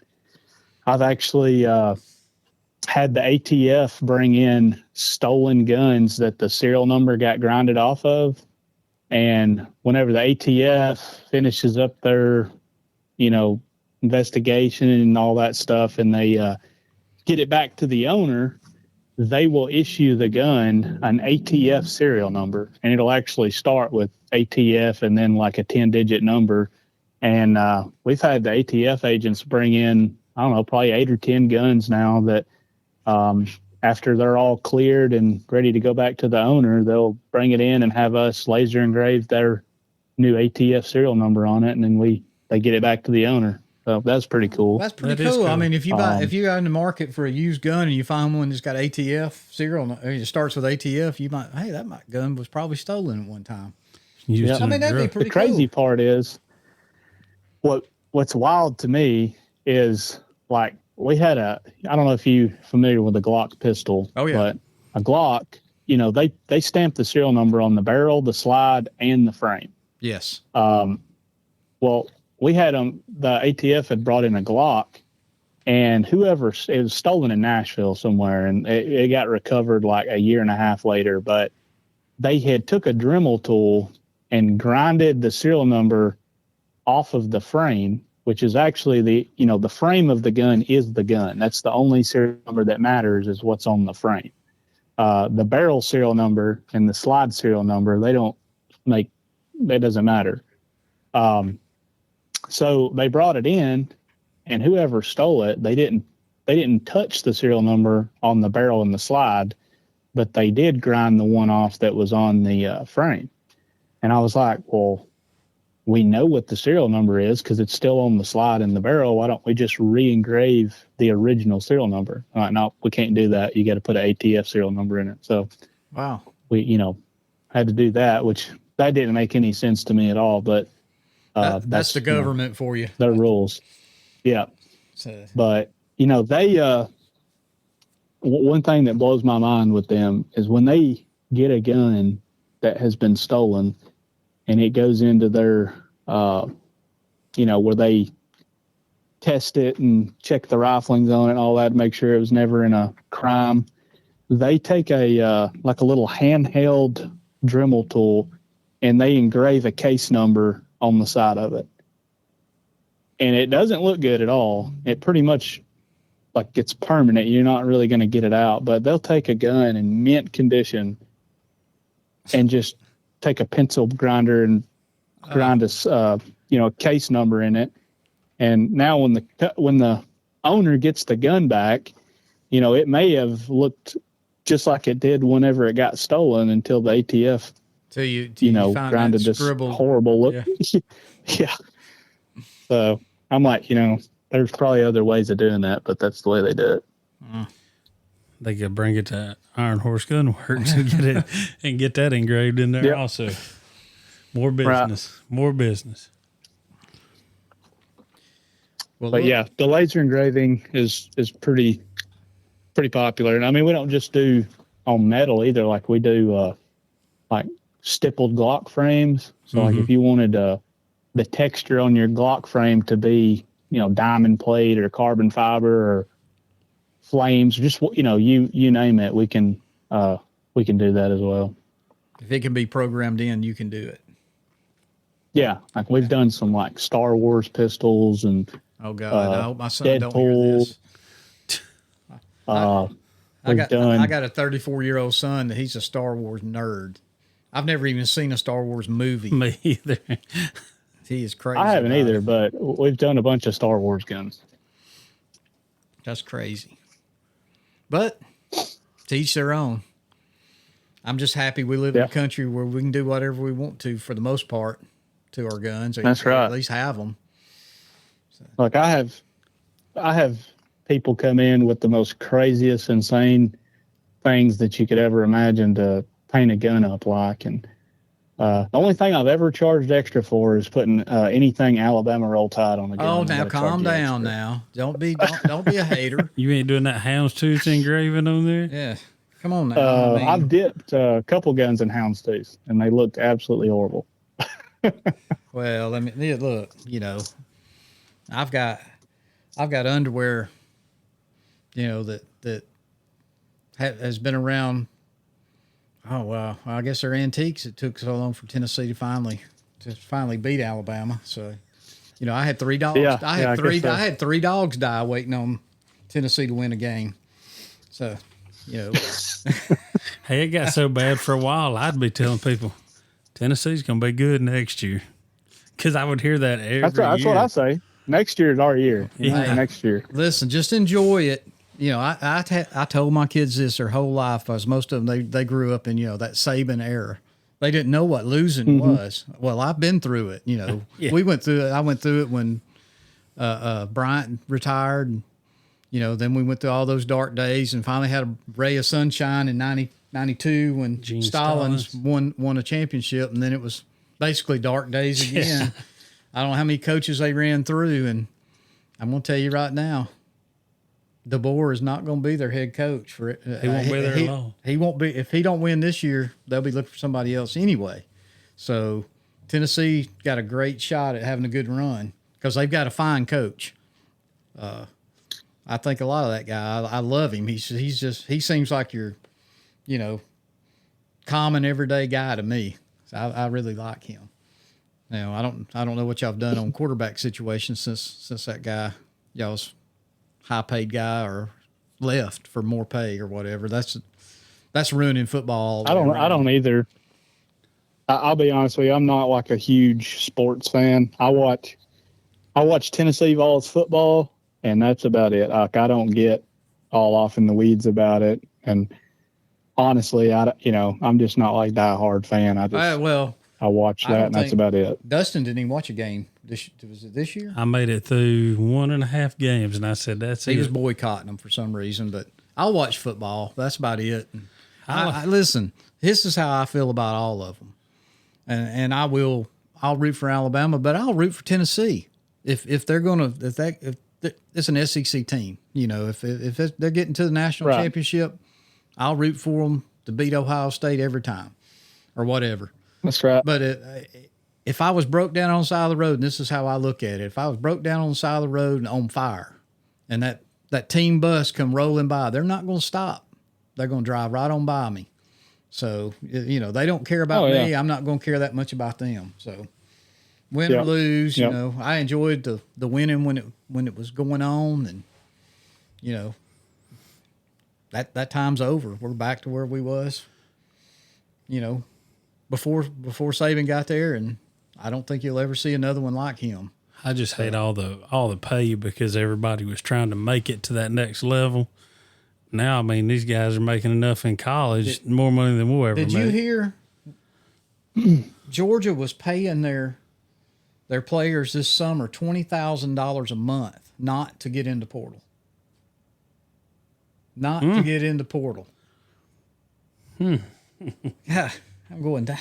I've actually had the ATF bring in stolen guns that the serial number got grinded off of. And whenever the ATF finishes up their, investigation and all that stuff, and they get it back to the owner, they will issue the gun an ATF serial number, and it'll actually start with ATF and then like a 10-digit number. And we've had the ATF agents bring in, I don't know, probably 8 or 10 guns now that after they're all cleared and ready to go back to the owner, they'll bring it in and have us laser engrave their new ATF serial number on it, and then they get it back to the owner. So that's pretty cool. That's pretty cool. I mean, if you got in the market for a used gun and you find one that's got ATF serial, it starts with ATF, you might, hey, that gun was probably stolen at one time. Yeah. I mean, that'd be pretty cool. The crazy part is what's wild to me is like we had I don't know if you're familiar with the Glock pistol. Oh, yeah. But a Glock, they stamp the serial number on the barrel, the slide, and the frame. Yes. Well, we had the ATF had brought in a Glock, and it was stolen in Nashville somewhere, and it got recovered like a year and a half later. But they had took a Dremel tool and grinded the serial number off of the frame, which is actually the frame of the gun is the gun. That's the only serial number that matters is what's on the frame. The barrel serial number and the slide serial number, that doesn't matter. So they brought it in, and whoever stole it, they didn't touch the serial number on the barrel and the slide, but they did grind the one off that was on the frame. And I was like, well, we know what the serial number is because it's still on the slide and the barrel. Why don't we just re-engrave the original serial number? No, we can't do that. You got to put an ATF serial number in it. So wow, we, had to do that, which that didn't make any sense to me at all. But that's the government for you. Their rules. Yeah. But, they, one thing that blows my mind with them is when they get a gun that has been stolen and it goes into their, where they test it and check the riflings on it and all that to make sure it was never in a crime. They take a little handheld Dremel tool and they engrave a case number on the side of it. And it doesn't look good at all. It pretty much like it's permanent. You're not really going to get it out, but they'll take a gun in mint condition and just take a pencil grinder and grind a case number in it. And now when the owner gets the gun back, it may have looked just like it did whenever it got stolen until the ATF, you grinded this horrible look. Yeah. Yeah. So I'm like, there's probably other ways of doing that, but that's the way they do it. They could bring it to IronHorse GunWorks and get that engraved in there also. More business, more business. Well, but yeah, the laser engraving is pretty pretty popular. And I mean, we don't just do on metal either. Like we do like stippled Glock frames. So like if you wanted the texture on your Glock frame to be, diamond plate or carbon fiber or flames, just, you name it, we can do that as well. If it can be programmed in, you can do it. Yeah. Like we've done some like Star Wars pistols and oh God, I hope my son Deadpool. don't hear this. I done. got a 34-year-old son that he's a Star Wars nerd. I've never even seen a Star Wars movie. Me either. He is crazy. I haven't either, but we've done a bunch of Star Wars guns. That's crazy. But to each their own. I'm just happy we live in a country where we can do whatever we want to for the most part to our guns. Or That's right. At least have them. So. Like I have people come in with the most craziest, insane things that you could ever imagine to paint a gun up like. And the only thing I've ever charged extra for is putting anything Alabama roll tide on the gun. Oh, now calm down now. Don't be a hater. You ain't doing that houndstooth engraving on there? Yeah. Come on now. I've dipped a couple guns in houndstooth, and they looked absolutely horrible. Well, I mean, look, I've got underwear, that has been around. Oh wow! I guess they're antiques. It took so long for Tennessee to finally beat Alabama. So, I had 3 dogs. Yeah, I had 3 dogs die waiting on Tennessee to win a game. So, Hey, it got so bad for a while. I'd be telling people Tennessee's gonna be good next year, because I would hear that every year. That's what I say. Next year is our year. Yeah. Next year. Listen, just enjoy it. I told my kids this their whole life, because most of them, they grew up in, that Saban era. They didn't know what losing was. Well, I've been through it, Yeah. We went through it. I went through it when Bryant retired. And, then we went through all those dark days and finally had a ray of sunshine in 92 when Gene Stallings won a championship. And then it was basically dark days again. Yeah. I don't know how many coaches they ran through. And I'm going to tell you right now, DeBoer is not going to be their head coach for it. He won't be there long. He won't be. If he don't win this year, they'll be looking for somebody else anyway. So Tennessee got a great shot at having a good run because they've got a fine coach. I think a lot of that guy. I love him. He seems like your, common everyday guy to me. So I really like him. Now I don't know what y'all have done on quarterback situations since that guy, y'all's high paid guy, or left for more pay or whatever. That's ruining football. I don't either. I'll be honest with you. I'm not like a huge sports fan. I watch Tennessee Vols football, and that's about it. Like I don't get all off in the weeds about it. And honestly, I'm just not like diehard fan. I watch that, and that's about it. Dustin didn't even watch a game. Was it this year? I made it through 1.5 games, and I said that's it. He was boycotting them for some reason, but I'll watch football. That's about it. I listen. This is how I feel about all of them, and I'll root for Alabama, but I'll root for Tennessee if it's an SEC team. If they're getting to the national championship, I'll root for them to beat Ohio State every time, or whatever. That's right. But if I was broke down on the side of the road, and this is how I look at it, if I was broke down on the side of the road and on fire, and that team bus come rolling by, they're not going to stop. They're going to drive right on by me. So, they don't care about me. I'm not going to care that much about them. So, win or lose, I enjoyed the winning when it was going on, and, that time's over. We're back to where we was, before Saban got there, and I don't think you'll ever see another one like him. I just hate all the pay because everybody was trying to make it to that next level. Now, I mean, these guys are making enough in college, more money than we'll ever make. Did you hear Georgia was paying their players this summer $20,000 a month not to get into portal? Not to get into portal. Yeah, I'm going down.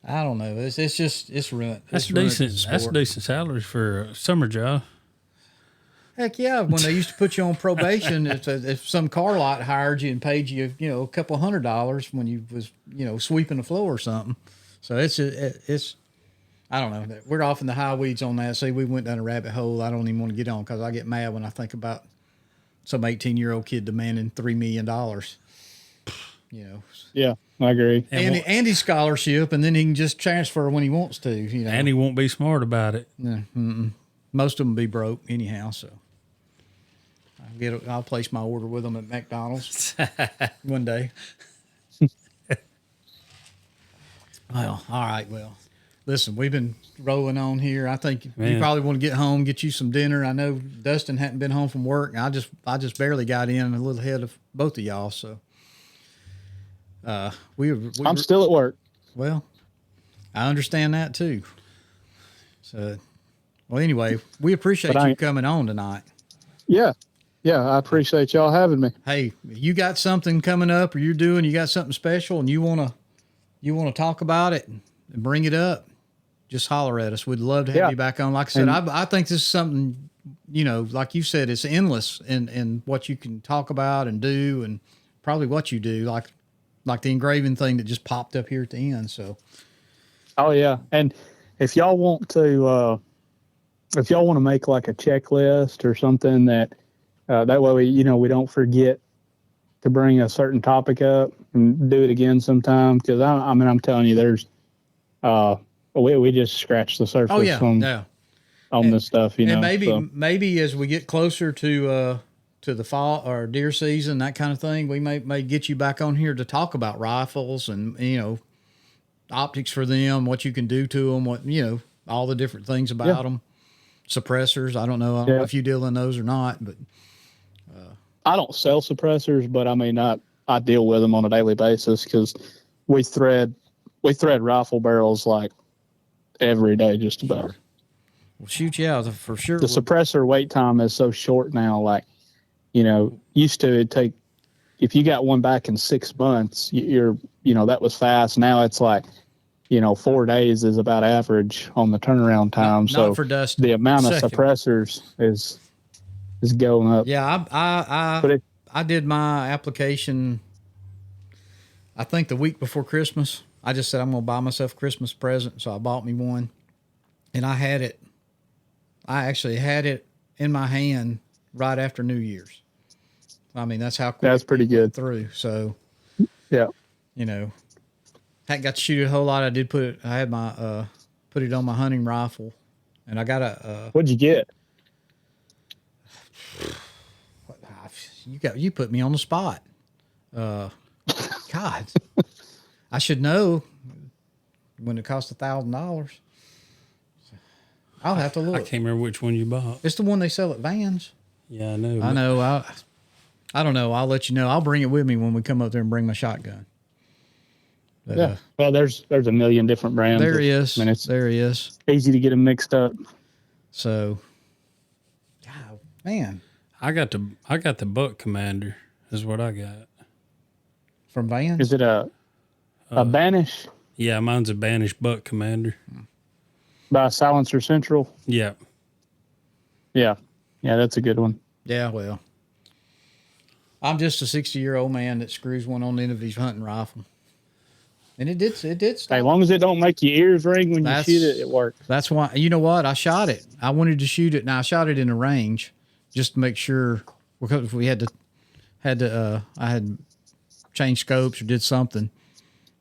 I don't know. It's ruined. That's decent. That's decent salary for a summer job. Heck yeah! When they used to put you on probation, if some car lot hired you and paid you, a couple $100 when you was, sweeping the floor or something. So it's I don't know. We're off in the high weeds on that. See, we went down a rabbit hole I don't even want to get on because I get mad when I think about some 18-year-old kid demanding $3 million. Yeah, I agree. And his scholarship, and then he can just transfer when he wants to. And he won't be smart about it. Most of them be broke anyhow. So I'll place my order with them at McDonald's one day. Well, all right. Well, listen, we've been rolling on here. I think you probably want to get home, get you some dinner. I know Dustin hadn't been home from work, and I just barely got in a little ahead of both of y'all. So, I'm still at work. Well, I understand that too. So, well, anyway, we appreciate you coming on tonight. Yeah, I appreciate y'all having me. Hey, you got something coming up, or you got something special, and you wanna talk about it and bring it up, just holler at us. We'd love to have you back on. Like I said, I think this is something, like you said, it's endless in what you can talk about and do, and probably what you do, like the engraving thing that just popped up here at the end. So, oh yeah, and if y'all want to make like a checklist or something that way we don't forget to bring a certain topic up and do it again sometime, because I'm telling you, there's we just scratched the surface on this stuff, and maybe as we get closer to the fall or deer season, that kind of thing, we may get you back on here to talk about rifles and optics for them, what you can do to them, what all the different things about them, suppressors. I don't know if you deal in those or not, but I don't sell suppressors, but I mean I deal with them on a daily basis because we thread rifle barrels like every day, just about. Well, shoot, yeah, for sure. The suppressor wait time is so short now. Like, used to it take, if you got one back in 6 months, that was fast. Now it's like, 4 days is about average on the turnaround time. Not for dust. The amount of suppressors is going up. Yeah, I did my application, I think the week before Christmas. I just said I'm going to buy myself a Christmas present, so I bought me one. And I actually had it in my hand right after New Year's. I mean, that's how quick that's pretty good through. So, yeah, hadn't got to shoot a whole lot. I did put it on my hunting rifle, and I got what'd you get? You put me on the spot. God, I should know when it costs $1,000. I'll have to look. I can't remember which one you bought. It's the one they sell at Vans. Yeah, I know. I know. I don't know. I'll let you know. I'll bring it with me when we come up there and bring my shotgun. But, well, there's a million different brands. There he is. I mean, there he is. Easy to get them mixed up. So, God, man. I got the Buck Commander is what I got. From Vans? Is it a Banish? Yeah, mine's a Banish Buck Commander. By Silencer Central? Yeah. Yeah, that's a good one. Yeah, well. I'm just a 60-year-old man that screws one on the end of his hunting rifle. And it did stop. As long as it don't make your ears ring when you shoot it, it works. That's why, you know what? I shot it. I wanted to shoot it. Now, I shot it in the range just to make sure, because we I had changed scopes or did something.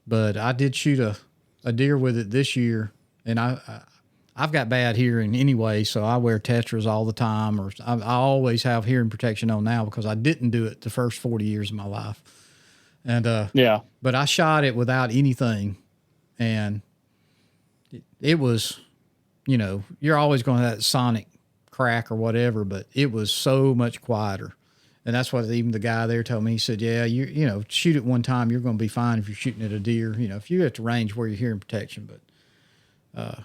But I did shoot a deer with it this year, and I've got bad hearing anyway, so I wear tetras all the time, or I always have hearing protection on now because I didn't do it the first 40 years of my life. And but I shot it without anything, and it was, you're always going to have that sonic crack or whatever, but it was so much quieter. And that's what even the guy there told me. He said, yeah, shoot it one time, you're going to be fine if you're shooting at a deer, if you're at the range where you're hearing protection. But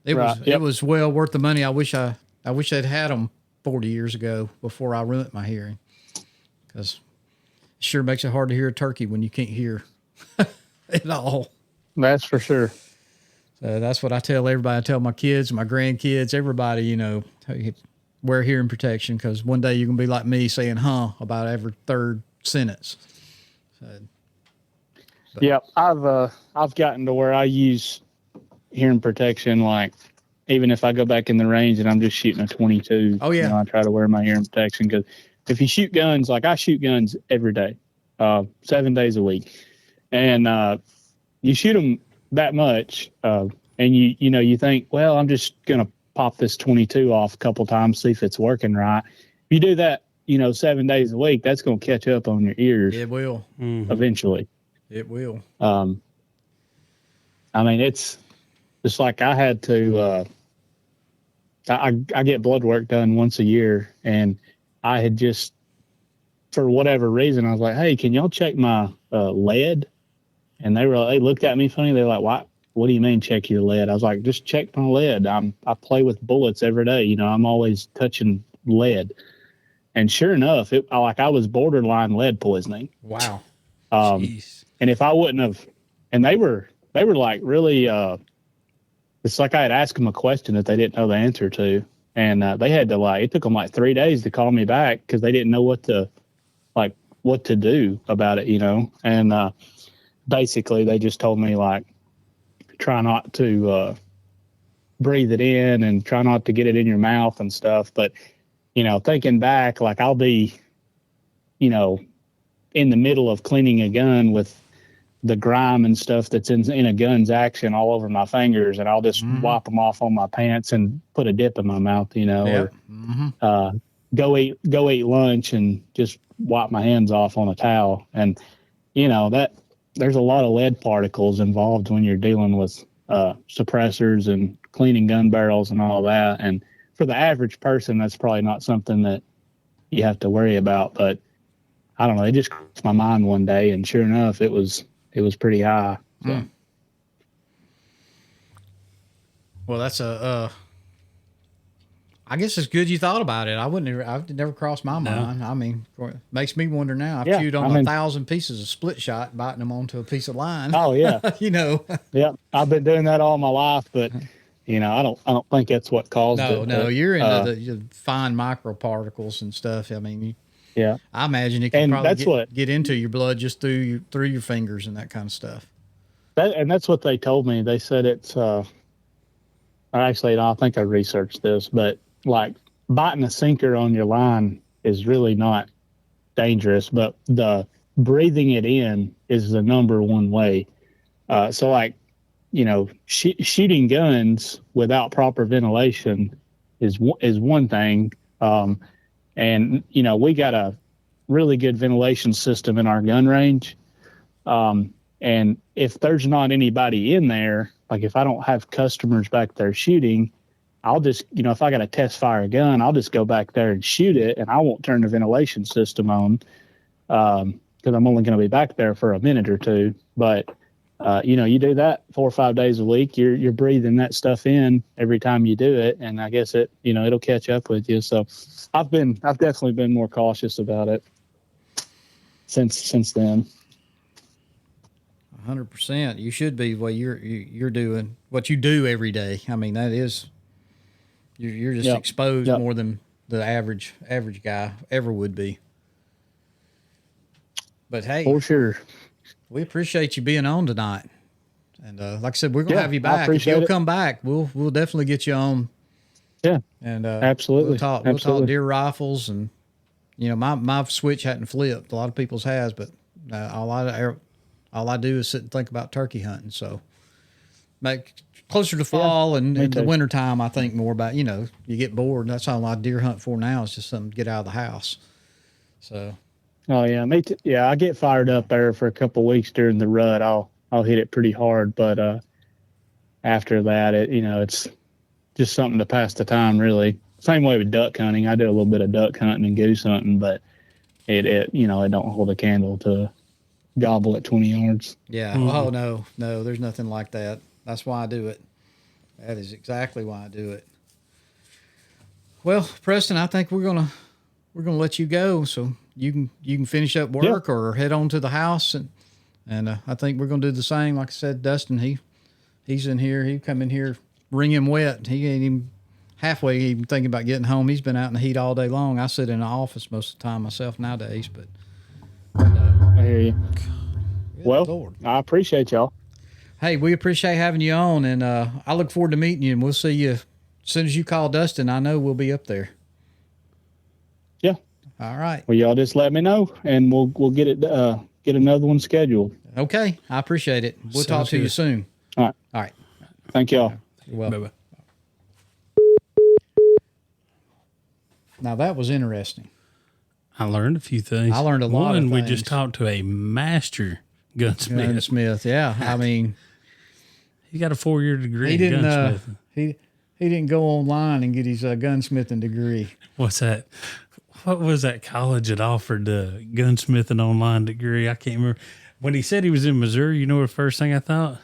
it was well worth the money. I wish I'd had them 40 years ago before I ruined my hearing, because it sure makes it hard to hear a turkey when you can't hear at all. That's for sure. So that's what I tell everybody. I tell my kids, my grandkids, everybody, wear hearing protection, because one day you're gonna be like me saying "huh" about every third sentence. So, yeah, I've gotten to where I use hearing protection, like even if I go back in the range and I'm just shooting a 22. Oh, yeah. I try to wear my hearing protection, because if you shoot guns, like I shoot guns every day, 7 days a week, and you shoot them that much, and you think, well, I'm just gonna pop this 22 off a couple times, see if it's working right. If you do that, 7 days a week, that's gonna catch up on your ears. it will. Eventually. It will. I mean, it's like I had to. I get blood work done once a year, and I had just, for whatever reason, I was like, "Hey, can y'all check my lead?" And they looked at me funny. They're like, "What? What do you mean check your lead?" I was like, "Just check my lead. I play with bullets every day. I'm always touching lead." And sure enough, I was borderline lead poisoning. Wow. Jeez. And if I wouldn't have, and they were like really, it's like I had asked them a question that they didn't know the answer to. And they had to it took them like 3 days to call me back, because they didn't know what to do about it, And basically they just told me, like, try not to breathe it in and try not to get it in your mouth and stuff. But, thinking back, like I'll be, in the middle of cleaning a gun with the grime and stuff that's in a gun's action all over my fingers, and I'll just wipe them off on my pants and put a dip in my mouth, Yep. or go eat lunch and just wipe my hands off on a towel. And that there's a lot of lead particles involved when you're dealing with suppressors and cleaning gun barrels and all that. And for the average person, that's probably not something that you have to worry about. But I don't know, it just crossed my mind one day, and sure enough, it was pretty high. So. Well, that's I guess it's good you thought about it. I've never crossed my mind. I mean, it makes me wonder now. I've chewed on 1,000 pieces of split shot, biting them onto a piece of line. Oh yeah. Yeah, I've been doing that all my life, but I don't think that's what caused it. No, you're into the fine microparticles and stuff. I mean, yeah, I imagine it can probably get into your blood just through your fingers and that kind of stuff. That's what they told me. They said it's actually, I think I researched this, but like biting a sinker on your line is really not dangerous, but the breathing it in is the number one way. So like, shooting guns without proper ventilation is one thing. And we got a really good ventilation system in our gun range. And if there's not anybody in there, like if I don't have customers back there shooting, I'll just, if I got to test fire a gun, I'll just go back there and shoot it, and I won't turn the ventilation system on, because I'm only going to be back there for a minute or two. But, you do that 4 or 5 days a week, you're breathing that stuff in every time you do it. And I guess it'll catch up with you. So I've definitely been more cautious about it since then. 100%. You should be. Well, you're doing what you do every day. I mean, that is, you're just exposed more than the average guy ever would be. But hey, for sure, we appreciate you being on tonight. And like I said, we're gonna have you back. If appreciate you'll it. come back, we'll definitely get you on. Yeah, and absolutely. We'll talk deer rifles, and my switch hadn't flipped. A lot of people's has, but all I do is sit and think about turkey hunting. So, closer to fall and in the wintertime, I think more about, you get bored. That's all I deer hunt for now, is just something to get out of the house. So. Oh yeah, me too. Yeah, I get fired up there for a couple of weeks during the rut. I'll hit it pretty hard, but after that, it's just something to pass the time, really. Same way with duck hunting. I do a little bit of duck hunting and goose hunting, but it don't hold a candle to gobble at 20 yards. Yeah. Oh no, there's nothing like that. That's why I do it. That is exactly why I do it. Well, Preston, I think we're gonna let you go so you can finish up work or head on to the house, and I think we're gonna do the same. Like I said, Dustin, he's in here. He come in here wringing wet. He ain't even halfway even thinking about getting home. He's been out in the heat all day long. I sit in the office most of the time myself nowadays, but I hear you. Well, Lord. I appreciate y'all. Hey, we appreciate having you on, and I look forward to meeting you, and we'll see you as soon as you call Dustin. I know we'll be up there. Yeah. All right. Well, y'all just let me know, and we'll get it get another one scheduled. Okay. I appreciate it. We'll talk to you soon. All right. All right. Thank y'all. You're welcome. Bye-bye. Now, that was interesting. I learned a few things. I learned a lot of One, we things. just talked to a master gunsmith. Smith, yeah. I mean, He got a 4-year degree he in didn't gunsmithing. he didn't go online and get his gunsmithing degree. What's that? What was that college that offered the gunsmithing online degree? I can't remember. When he said he was in Missouri, you know what the first thing I thought?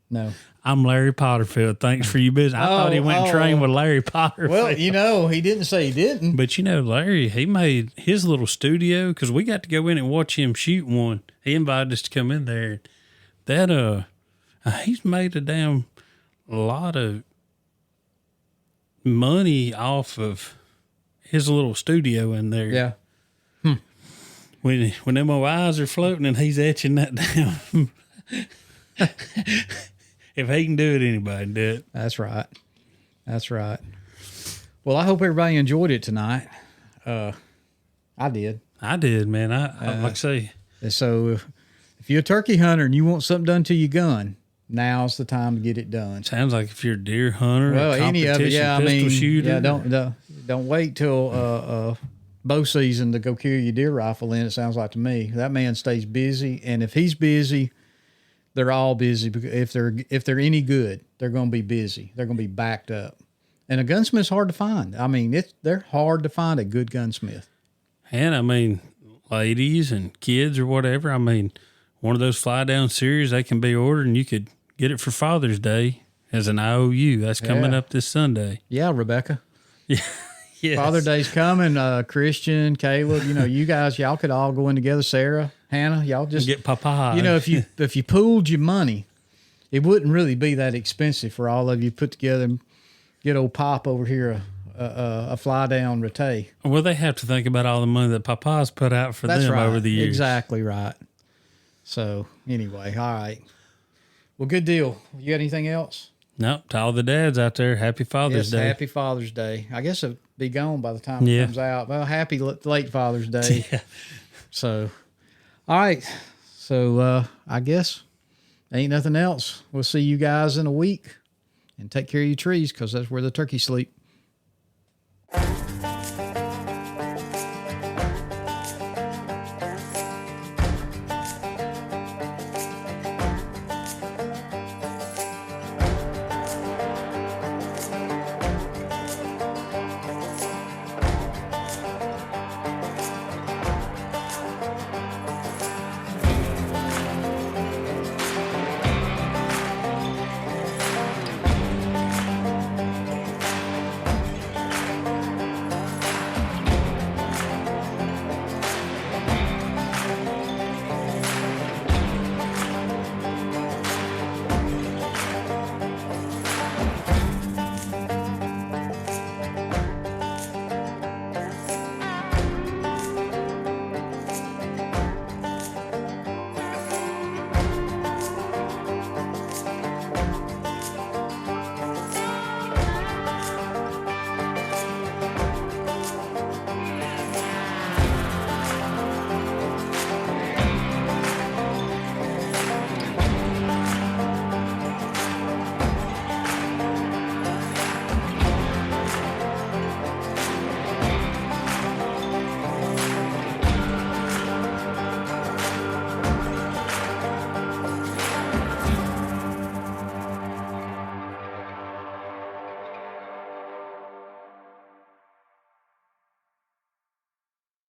No. I'm Larry Potterfield. Thanks for your business. I thought he went and trained with Larry Potterfield. Well, he didn't say he didn't. But Larry, he made his little studio because we got to go in and watch him shoot one. He invited us to come in there. That he's made a damn lot of money off of his little studio in there. Yeah. When them old eyes are floating and he's etching that down. If he can do it, anybody can do it. That's right. That's right. Well, I hope everybody enjoyed it tonight. I did. I did, man. I like I say. So if you're a turkey hunter and you want something done to your gun, now's the time to get it done. Sounds like if you're a deer hunter, Well, any of it, yeah. I mean, shooter, yeah. Don't wait till bow season to go carry your deer rifle in. It sounds like to me that man stays busy, and if he's busy, they're all busy. Because if they're any good, they're going to be busy. They're going to be backed up. And a gunsmith's hard to find. I mean, they're hard to find a good gunsmith. And I mean, ladies and kids or whatever. I mean, one of those fly down series they can be ordered, and you could get it for Father's Day as an IOU. That's coming up this Sunday. Yeah, Rebecca. Yeah. Yes. Father's Day's coming. Christian, Caleb, you guys, y'all could all go in together. Sarah, Hannah, y'all just get Papa. If you pooled your money, it wouldn't really be that expensive for all of you put together and get old Pop over here a fly down rete. Well, they have to think about all the money that Papa's put out for them over the years. Exactly right. So anyway, all right. Well, good deal. You got anything else? Nope. To all the dads out there, happy Father's Day. Happy Father's Day. I guess it'll be gone by the time it comes out. Well, happy late Father's Day. Yeah. So, all right. So, I guess ain't nothing else. We'll see you guys in a week, and take care of your trees because that's where the turkeys sleep.